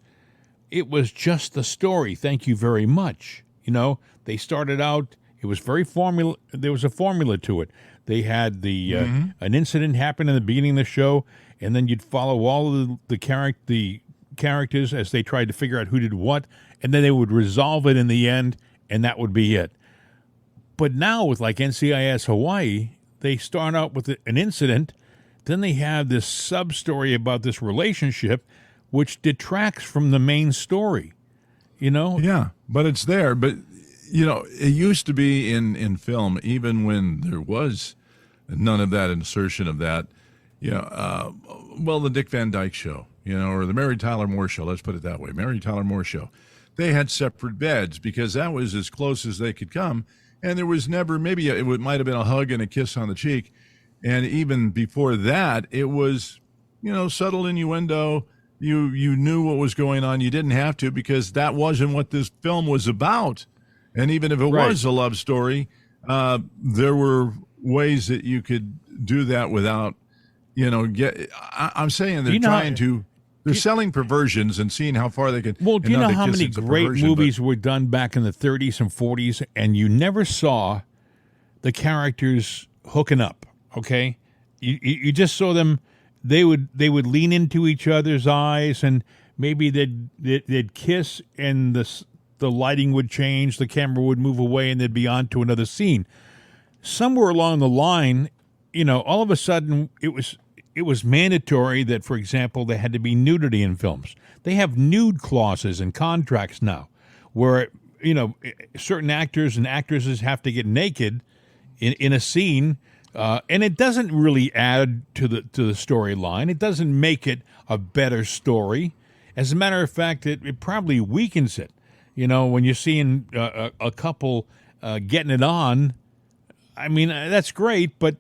[SPEAKER 1] it was just the story. Thank you very much. They started out. It was very formula. There was a formula to it. They had an incident happen in the beginning of the show, and then you'd follow all of the characters as they tried to figure out who did what, and then they would resolve it in the end, and that would be it. But now with like NCIS Hawaii, they start out with an incident, then they have this sub-story about this relationship, which detracts from the main story,
[SPEAKER 2] Yeah, but it's there. But, it used to be in film, even when there was none of that insertion of that, the Dick Van Dyke Show, or the Mary Tyler Moore Show, let's put it that way, Mary Tyler Moore Show. They had separate beds because that was as close as they could come. And there was never, it might have been a hug and a kiss on the cheek. And even before that, it was, subtle innuendo. You knew what was going on. You didn't have to, because that wasn't what this film was about. And even if it was a love story, there were ways that you could do that without, I'm saying they're selling perversions and seeing how far they can.
[SPEAKER 1] Well, do you know how many great movies were done back in the 30s and 40s, and you never saw the characters hooking up? Okay, you just saw them. They would lean into each other's eyes, and maybe they'd kiss, and the lighting would change, the camera would move away, and they'd be on to another scene. Somewhere along the line, all of a sudden it was mandatory that, for example, there had to be nudity in films. They have nude clauses in contracts now, where certain actors and actresses have to get naked in a scene. And it doesn't really add to the storyline. It doesn't make it a better story. As a matter of fact, it probably weakens it. When you're seeing a couple getting it on, I mean, that's great, but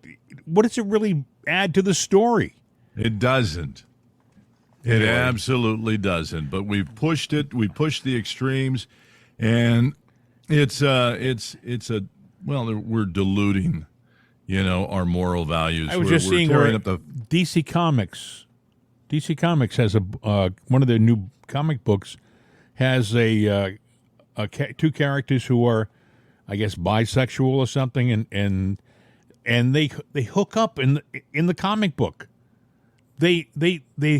[SPEAKER 1] what does it really add to the story?
[SPEAKER 2] It doesn't. It absolutely doesn't. But we've pushed it. We pushed the extremes, and we're diluting our moral values.
[SPEAKER 1] I was just seeing where DC Comics has one of their new comic books has two characters who are, I guess, bisexual or something, and they hook up in the comic book. They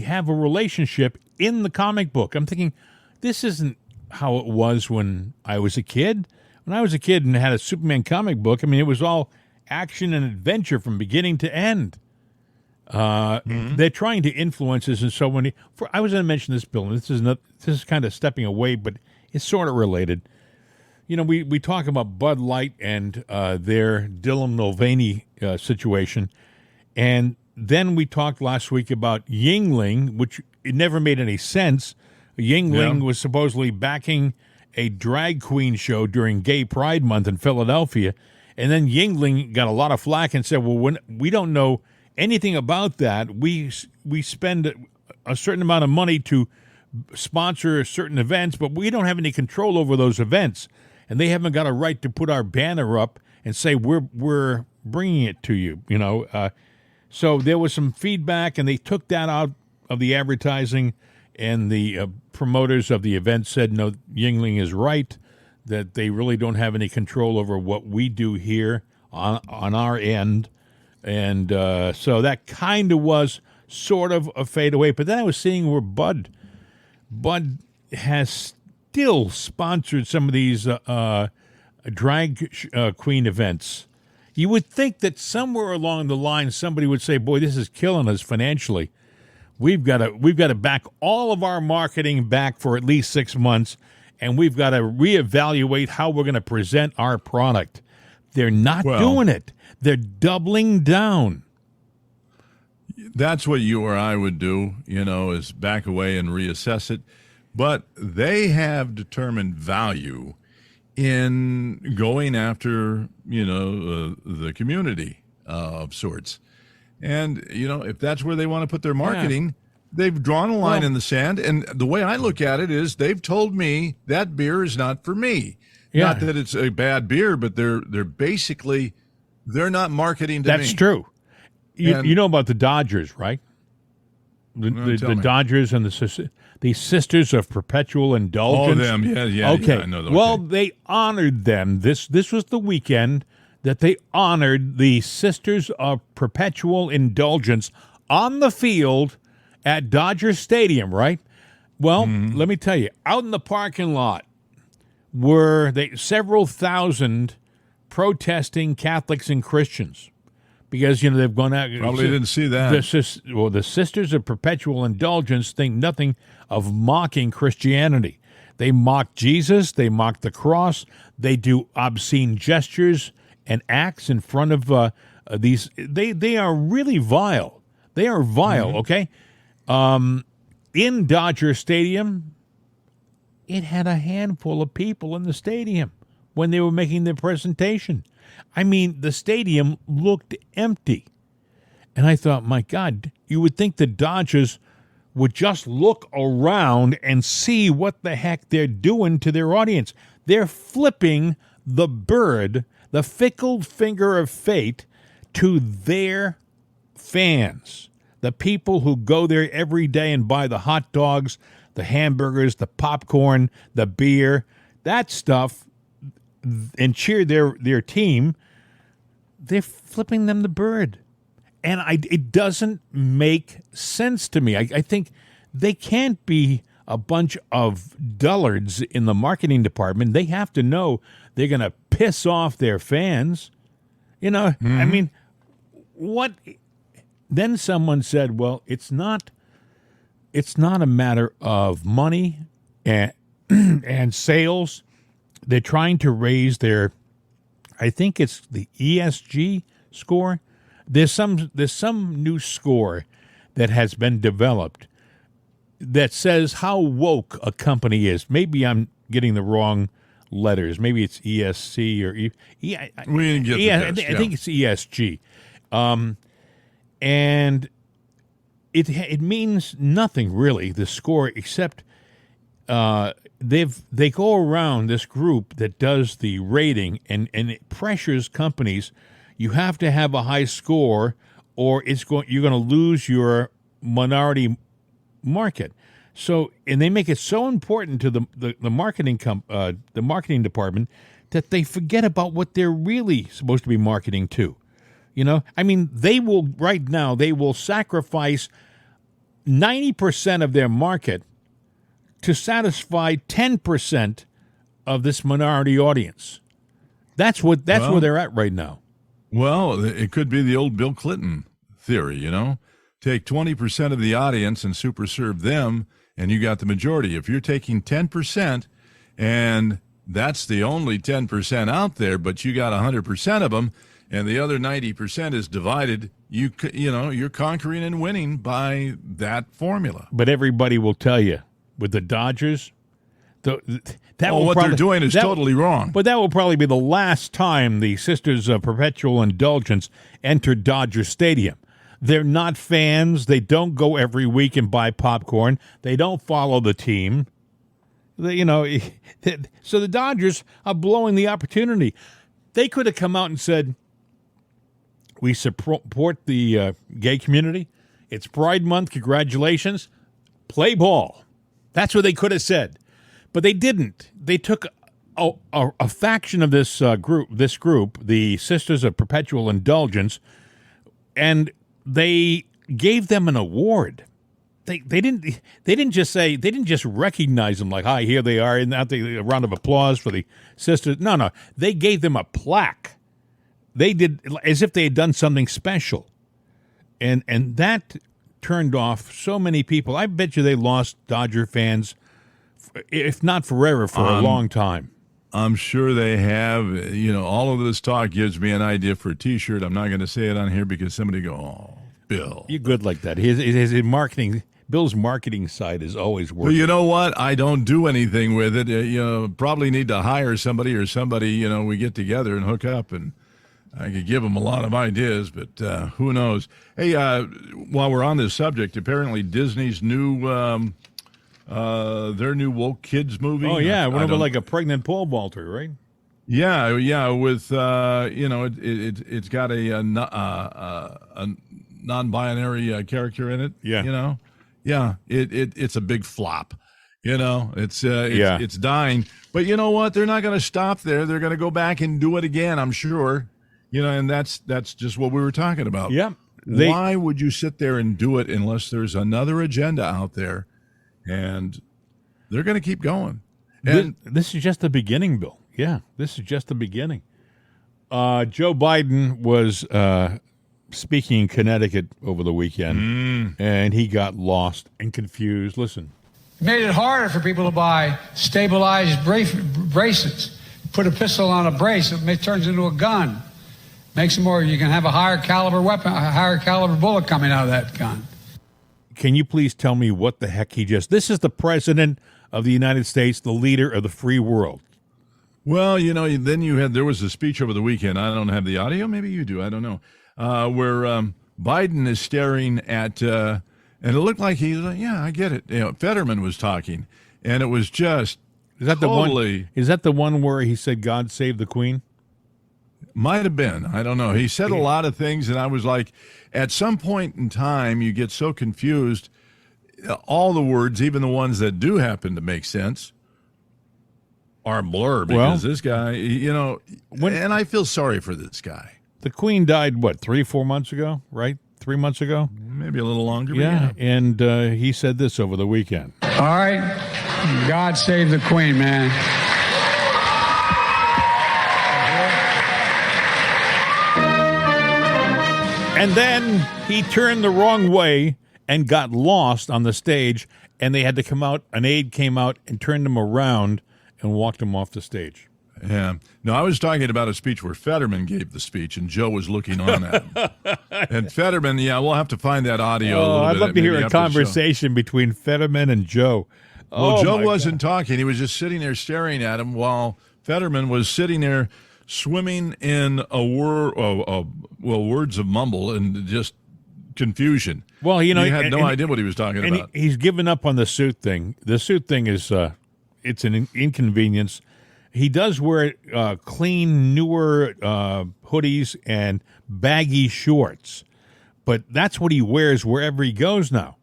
[SPEAKER 1] have a relationship in the comic book. I'm thinking, this isn't how it was when I was a kid. When I was a kid and had a Superman comic book, I mean, it was all action and adventure from beginning to end. They're trying to influence us in so many. I was going to mention this, Bill, and this is kind of stepping away, but it's sort of related. We talk about Bud Light and their Dylan Mulvaney situation, and then we talked last week about Yingling, which it never made any sense. Yingling was supposedly backing a drag queen show during Gay Pride Month in Philadelphia. And then Yingling got a lot of flack and said, well, we don't know anything about that. We spend a certain amount of money to sponsor certain events, but we don't have any control over those events. And they haven't got a right to put our banner up and say, we're bringing it to you, So there was some feedback, and they took that out of the advertising, and the promoters of the event said, no, Yingling is right, that they really don't have any control over what we do here on our end. And so that kind of was sort of a fade away. But then I was seeing where Bud has still sponsored some of these drag queen events. You would think that somewhere along the line somebody would say, boy, this is killing us financially. We've got to back all of our marketing back for at least 6 months, and we've got to reevaluate how we're going to present our product. They're not doing it. They're doubling down.
[SPEAKER 2] That's what you or I would do, is back away and reassess it. But they have determined value in going after, the community of sorts. And, if that's where they want to put their marketing, they've drawn a line in the sand. And the way I look at it is they've told me that beer is not for me. Yeah. Not that it's a bad beer, but they're basically, they're not marketing to me.
[SPEAKER 1] That's true. you know about the Dodgers, right? The Dodgers and the Sisters of Perpetual Indulgence.
[SPEAKER 2] Oh, them, yeah.
[SPEAKER 1] Okay.
[SPEAKER 2] Yeah, I know them.
[SPEAKER 1] Well,
[SPEAKER 2] Okay.
[SPEAKER 1] they honored them. This was the weekend that they honored the Sisters of Perpetual Indulgence on the field at Dodger Stadium, right? Well, let me tell you, out in the parking lot were several thousand protesting Catholics and Christians. Because, they've gone out.
[SPEAKER 2] Probably didn't see that.
[SPEAKER 1] The Sisters of Perpetual Indulgence think nothing of mocking Christianity. They mock Jesus. They mock the cross. They do obscene gestures and acts in front of these. They are really vile. They are vile, okay? In Dodger Stadium, it had a handful of people in the stadium when they were making their presentation. I mean, the stadium looked empty. And I thought, my God, you would think the Dodgers would just look around and see what the heck they're doing to their audience. They're flipping the bird, the fickle finger of fate, to their fans, the people who go there every day and buy the hot dogs, the hamburgers, the popcorn, the beer, that stuff, and cheer their team. They're flipping them the bird. And it doesn't make sense to me. I think they can't be a bunch of dullards in the marketing department. They have to know they're going to piss off their fans. I mean, what? Then someone said, well, it's not a matter of money and sales. They're trying to raise their, I think it's the ESG score. There's some new score that has been developed that says how woke a company is. Maybe I'm getting the wrong letters. Maybe it's ESC or
[SPEAKER 2] We didn't get the best,
[SPEAKER 1] I think it's ESG, and it means nothing really. The score, except they go around this group that does the rating and it pressures companies. You have to have a high score, or you're going to lose your minority market. So, and they make it so important to the marketing the marketing department that they forget about what they're really supposed to be marketing to. I mean, they will sacrifice 90% of their market to satisfy 10% of this minority audience. That's where they're at right now.
[SPEAKER 2] Well, it could be the old Bill Clinton theory, Take 20% of the audience and super serve them, and you got the majority. If you're taking 10% and that's the only 10% out there, but you got 100% of them, and the other 90% is divided, you're conquering and winning by that formula.
[SPEAKER 1] But everybody will tell you, with the Dodgers,
[SPEAKER 2] they're doing is totally wrong.
[SPEAKER 1] But that will probably be the last time the Sisters of Perpetual Indulgence enter Dodger Stadium. They're not fans. They don't go every week and buy popcorn. They don't follow the team. So the Dodgers are blowing the opportunity. They could have come out and said, we support the gay community. It's Pride Month. Congratulations. Play ball. That's what they could have said. But they didn't. They took a faction of this group, the Sisters of Perpetual Indulgence, and they gave them an award. They didn't just recognize them like, hi, here they are, and a round of applause for the sisters. No, they gave them a plaque. They did as if they had done something special, and that turned off so many people. I bet you they lost Dodger fans, if not forever, for a long time.
[SPEAKER 2] I'm sure they have. All of this talk gives me an idea for a T-shirt. I'm not going to say it on here because somebody go, oh, Bill.
[SPEAKER 1] You're good like that. His marketing, Bill's marketing side is always working.
[SPEAKER 2] Well, you know what? I don't do anything with it. Probably need to hire somebody or somebody, we get together and hook up, and I could give them a lot of ideas, but who knows? Hey, while we're on this subject, apparently Disney's new their new woke kids movie.
[SPEAKER 1] Oh yeah, one of like a pregnant pole vaulter, right?
[SPEAKER 2] Yeah. With it's got a non-binary character in it.
[SPEAKER 1] Yeah.
[SPEAKER 2] You know, yeah, it's a big flop. You know,
[SPEAKER 1] Yeah.
[SPEAKER 2] it's dying. But you know what? They're not going to stop there. They're going to go back and do it again, I'm sure. You know, and that's just what we were talking about.
[SPEAKER 1] Yeah.
[SPEAKER 2] Why would you sit there and do it unless there's another agenda out there? And they're going to keep going. And
[SPEAKER 1] This is just the beginning, Bill. Yeah, this is just the beginning. Joe Biden was speaking in Connecticut over the weekend, and he got lost and confused. Listen.
[SPEAKER 8] Made it harder for people to buy stabilized braces. Put a pistol on a brace, it turns into a gun. Makes it more, you can have a higher caliber weapon, a higher caliber bullet coming out of that gun.
[SPEAKER 1] Can you please tell me what the heck this is the president of the United States, the leader of the free world.
[SPEAKER 2] Well, you know, then there was a speech over the weekend. I don't have the audio. Maybe you do. I don't know. Where Biden is staring at, and it looked like he's like, yeah, I get it. You know, Fetterman was talking, and it was just
[SPEAKER 1] Is that
[SPEAKER 2] totally.
[SPEAKER 1] the one? Is that the one where he said, "God save the Queen"?
[SPEAKER 2] Might have been. I don't know. He said a lot of things, and I was like, at some point in time, you get so confused. All the words, even the ones that do happen to make sense, are a blur because this guy, you know, and I feel sorry for this guy.
[SPEAKER 1] The Queen died, what, 3-4 months ago, right? 3 months ago?
[SPEAKER 2] Maybe a little longer.
[SPEAKER 1] Yeah, and he said this over the weekend.
[SPEAKER 8] All right, God save the Queen, man.
[SPEAKER 1] And then he turned the wrong way and got lost on the stage, and they had to come out, an aide came out and turned him around and walked him off the stage.
[SPEAKER 2] Yeah. No, I was talking about a speech where Fetterman gave the speech, and Joe was looking on at him. And Fetterman, yeah, we'll have to find that audio a little
[SPEAKER 1] I'd
[SPEAKER 2] bit.
[SPEAKER 1] love to hear
[SPEAKER 2] maybe
[SPEAKER 1] a
[SPEAKER 2] after the show.
[SPEAKER 1] conversation between Fetterman and Joe.
[SPEAKER 2] Well, Joe
[SPEAKER 1] my
[SPEAKER 2] wasn't talking. He was just sitting there staring at him while Fetterman was sitting there swimming in words of mumble and just confusion.
[SPEAKER 1] Well, you know,
[SPEAKER 2] he had no idea what he was talking about.
[SPEAKER 1] He's given up on the suit thing. The suit thing is it's an inconvenience. He does wear clean, newer hoodies and baggy shorts, but that's what he wears wherever he goes now.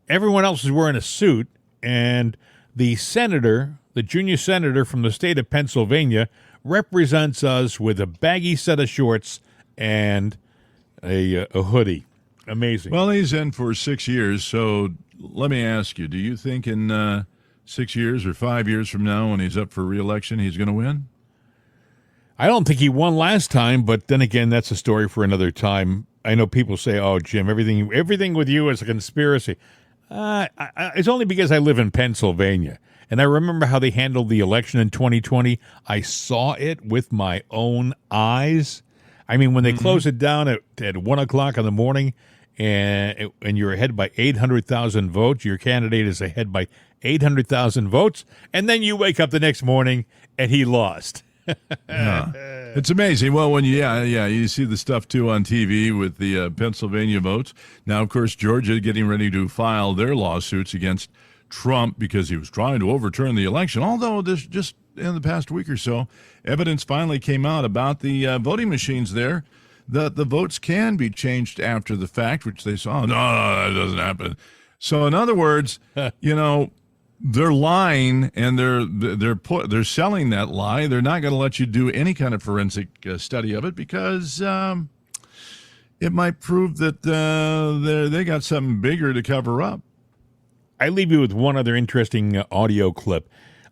[SPEAKER 1] Everyone else is wearing a suit, and the senator, the junior senator from the state of Pennsylvania, represents us with a baggy set of shorts and a hoodie. Amazing.
[SPEAKER 2] Well, he's in for 6 years, so let me ask you, do you think in 6 years or 5 years from now when he's up for re-election, he's going to win?
[SPEAKER 1] I don't think he won last time, but then again, that's a story for another time. I know people say, oh, Jim, everything with you is a conspiracy. It's only because I live in Pennsylvania, and I remember how they handled the election in 2020. I saw it with my own eyes. I mean, when they close it down at 1 o'clock in the morning and you're ahead by 800,000 votes, your candidate is ahead by 800,000 votes, and then you wake up the next morning and he lost.
[SPEAKER 2] Yeah. It's amazing. Well, when you see the stuff too on TV with the Pennsylvania votes. Now, of course, Georgia getting ready to file their lawsuits against Trump because he was trying to overturn the election. Although this just in the past week or so, evidence finally came out about the voting machines there. The votes can be changed after the fact, which they saw. No, that doesn't happen. So, in other words, you know, they're lying and they're selling that lie. They're not going to let you do any kind of forensic study of it because it might prove that they got something bigger to cover up.
[SPEAKER 1] I leave you with one other interesting audio clip.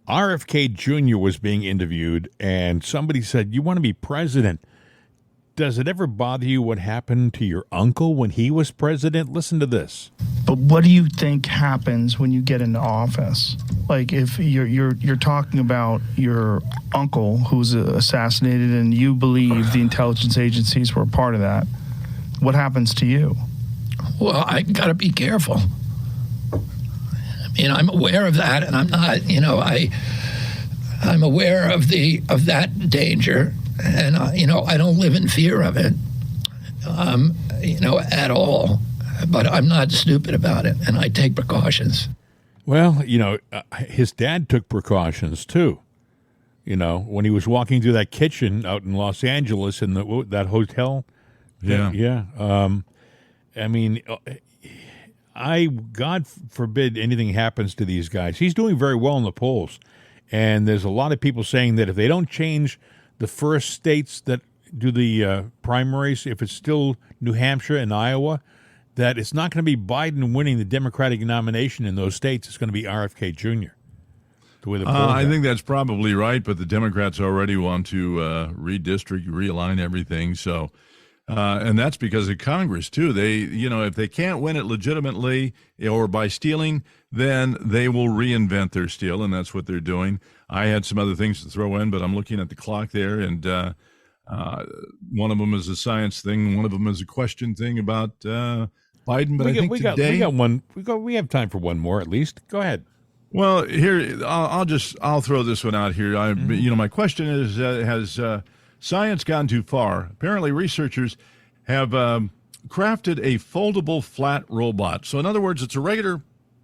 [SPEAKER 1] RFK Jr. was being interviewed, and somebody said, "You want to be president? Does it ever bother you what happened to your uncle when he was president?" Listen to this.
[SPEAKER 9] But what do you think happens when you get into office? Like if you're talking about your uncle who's assassinated and you believe the intelligence agencies were a part of that, what happens to you?
[SPEAKER 4] Well, I got to be careful. I mean, I'm aware of that, and I'm not, you know, I'm aware of that danger, and you know, I don't live in fear of it, you know, at all. But I'm not stupid about it, and I take precautions.
[SPEAKER 1] Well, you know, his dad took precautions too. You know, when he was walking through that kitchen out in Los Angeles in that hotel.
[SPEAKER 2] Yeah.
[SPEAKER 1] Yeah. I mean, God forbid anything happens to these guys. He's doing very well in the polls. And there's a lot of people saying that if they don't change the first states that do the primaries, if it's still New Hampshire and Iowa, that it's not going to be Biden winning the Democratic nomination in those states. It's going to be RFK Jr. The way the polls
[SPEAKER 2] I
[SPEAKER 1] are.
[SPEAKER 2] think that's probably right, but the Democrats already want to redistrict, realign everything. So, and that's because of Congress too. They, if they can't win it legitimately or by stealing, then they will reinvent their steal, and that's what they're doing. I had some other things to throw in, but I'm looking at the clock there, and one of them is a science thing, one of them is a question thing about Biden. But
[SPEAKER 1] we have time for one more at least. Go ahead.
[SPEAKER 2] Well, here I'll throw this one out here. My question is: has science gone too far? Apparently, researchers have crafted a foldable flat robot. So, in other words, it's a regular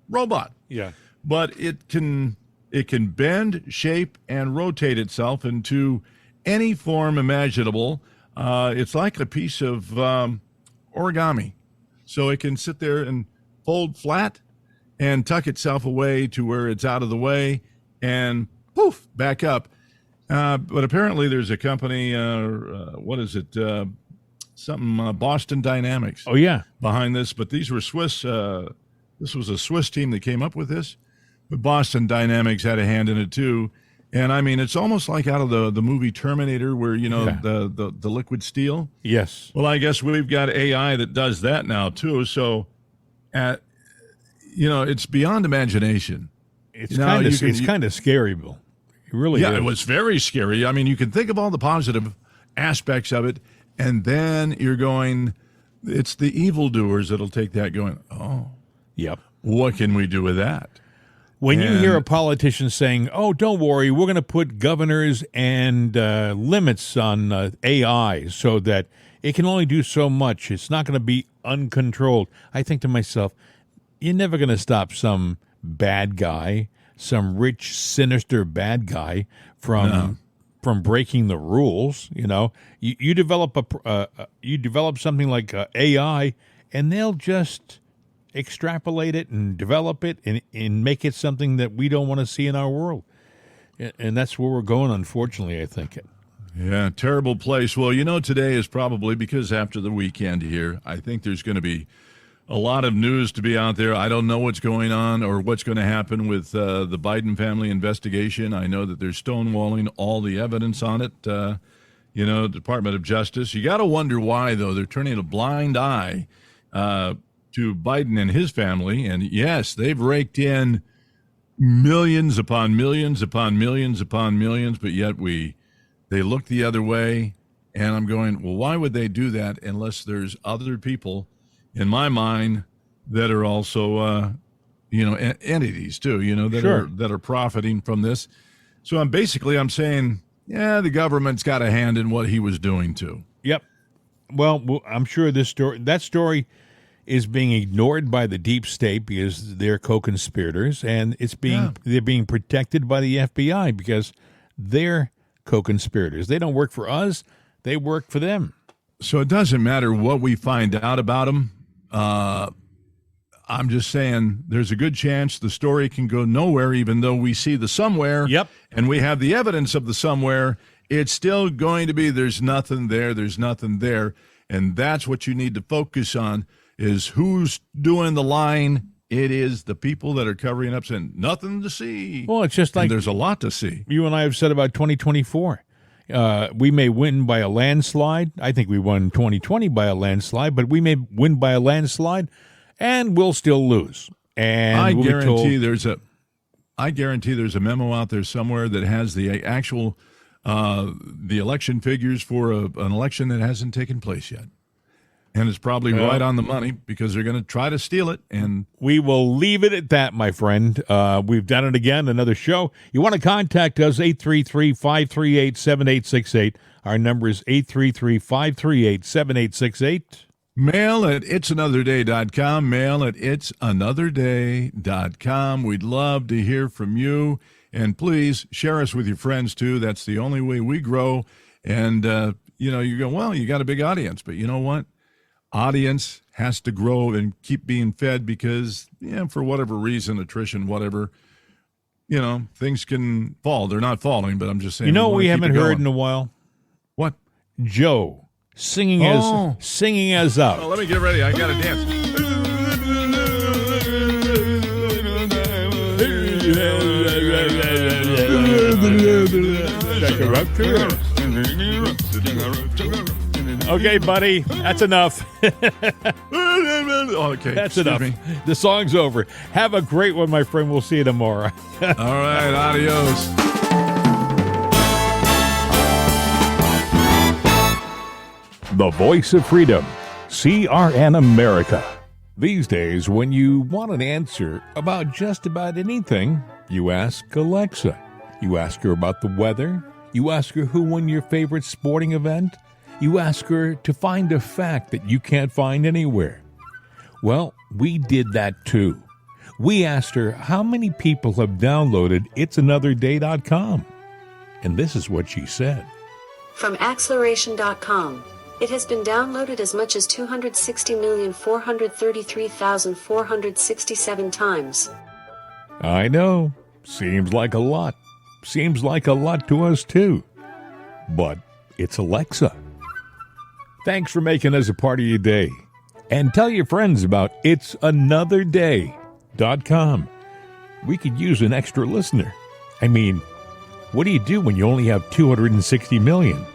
[SPEAKER 2] robot.
[SPEAKER 1] Yeah.
[SPEAKER 2] But it can bend, shape, and rotate itself into any form imaginable. It's like a piece of origami. So it can sit there and fold flat and tuck itself away to where it's out of the way and poof, back up. But apparently there's a company, what is it? Boston Dynamics.
[SPEAKER 1] Oh, yeah.
[SPEAKER 2] Behind this. But these were Swiss. This was a Swiss team that came up with this. But Boston Dynamics had a hand in it too. And I mean, it's almost like out of the movie Terminator where, the liquid steel.
[SPEAKER 1] Yes.
[SPEAKER 2] Well, I guess we've got AI that does that now too. So, it's beyond imagination.
[SPEAKER 1] It's kind of scary, Bill. It really is.
[SPEAKER 2] It was very scary. I mean, you can think of all the positive aspects of it, and then you're going, it's the evildoers that'll take that going, oh,
[SPEAKER 1] yep.
[SPEAKER 2] What can we do with that?
[SPEAKER 1] When you hear a politician saying, oh, don't worry, we're going to put governors and limits on AI so that it can only do so much, it's not going to be uncontrolled, I think to myself, you're never going to stop some bad guy, some rich, sinister bad guy from breaking the rules. You develop something like AI, and they'll just extrapolate it and develop it and make it something that we don't want to see in our world. And that's where we're going, unfortunately, I think.
[SPEAKER 2] Yeah, terrible place. Well, today is probably because after the weekend here, I think there's going to be a lot of news to be out there. I don't know what's going on or what's going to happen with the Biden family investigation. I know that they're stonewalling all the evidence on it. Department of Justice. You got to wonder why, though. They're turning a blind eye to Biden and his family. And yes, they've raked in millions upon millions upon millions upon millions, but yet they look the other way. And I'm going, well, why would they do that unless there's other people, in my mind, that are also, entities too, that are profiting from this. So I'm saying, the government's got a hand in what he was doing too.
[SPEAKER 1] Yep. Well, I'm sure that story is being ignored by the deep state because they're co-conspirators, and they're being protected by the FBI because they're co-conspirators. They don't work for us; they work for them.
[SPEAKER 2] So it doesn't matter what we find out about them. I'm just saying there's a good chance the story can go nowhere, even though we see the somewhere.
[SPEAKER 1] Yep.
[SPEAKER 2] And we have the evidence of the somewhere. It's still going to be there's nothing there. There's nothing there. And that's what you need to focus on is who's doing the lying. It is the people that are covering up saying nothing to see.
[SPEAKER 1] Well, it's just like
[SPEAKER 2] there's a lot to see.
[SPEAKER 1] You and I have said about 2024. We may win by a landslide. I think we won 2020 by a landslide, but we may win by a landslide, and we'll still lose. And
[SPEAKER 2] I guarantee there's a memo out there somewhere that has the actual the election figures for an election that hasn't taken place yet. And it's probably right on the money because they're going to try to steal it. And
[SPEAKER 1] we will leave it at that, my friend. We've done it again, another show. You want to contact us, 833-538-7868. Our number is 833-538-7868.
[SPEAKER 2] Mail at itsanotherday.com. Mail at itsanotherday.com. We'd love to hear from you. And please share us with your friends, too. That's the only way we grow. And, you go, well, you got a big audience. But you know what? Audience has to grow and keep being fed because, for whatever reason, attrition, whatever, things can fall. They're not falling, but I'm just saying.
[SPEAKER 1] You know what we haven't heard in a while?
[SPEAKER 2] What?
[SPEAKER 1] Joe singing us out.
[SPEAKER 2] Oh, let me get ready. I got to dance.
[SPEAKER 1] Okay, buddy, that's enough.
[SPEAKER 2] Okay,
[SPEAKER 1] that's enough. The song's over. Have a great one, my friend. We'll see you tomorrow.
[SPEAKER 2] All right, adios.
[SPEAKER 1] The voice of freedom, CRN America. These days, when you want an answer about just about anything, you ask Alexa. You ask her about the weather. You ask her who won your favorite sporting event. You ask her to find a fact that you can't find anywhere. Well, we did that too. We asked her how many people have downloaded it'sanotherday.com. And this is what she said.
[SPEAKER 10] From acceleration.com. It has been downloaded as much as 260,433,467 times.
[SPEAKER 1] I know. Seems like a lot. Seems like a lot to us, too. But it's Alexa. Thanks for making us a part of your day. And tell your friends about it'sanotherday.com. We could use an extra listener. I mean, what do you do when you only have 260 million?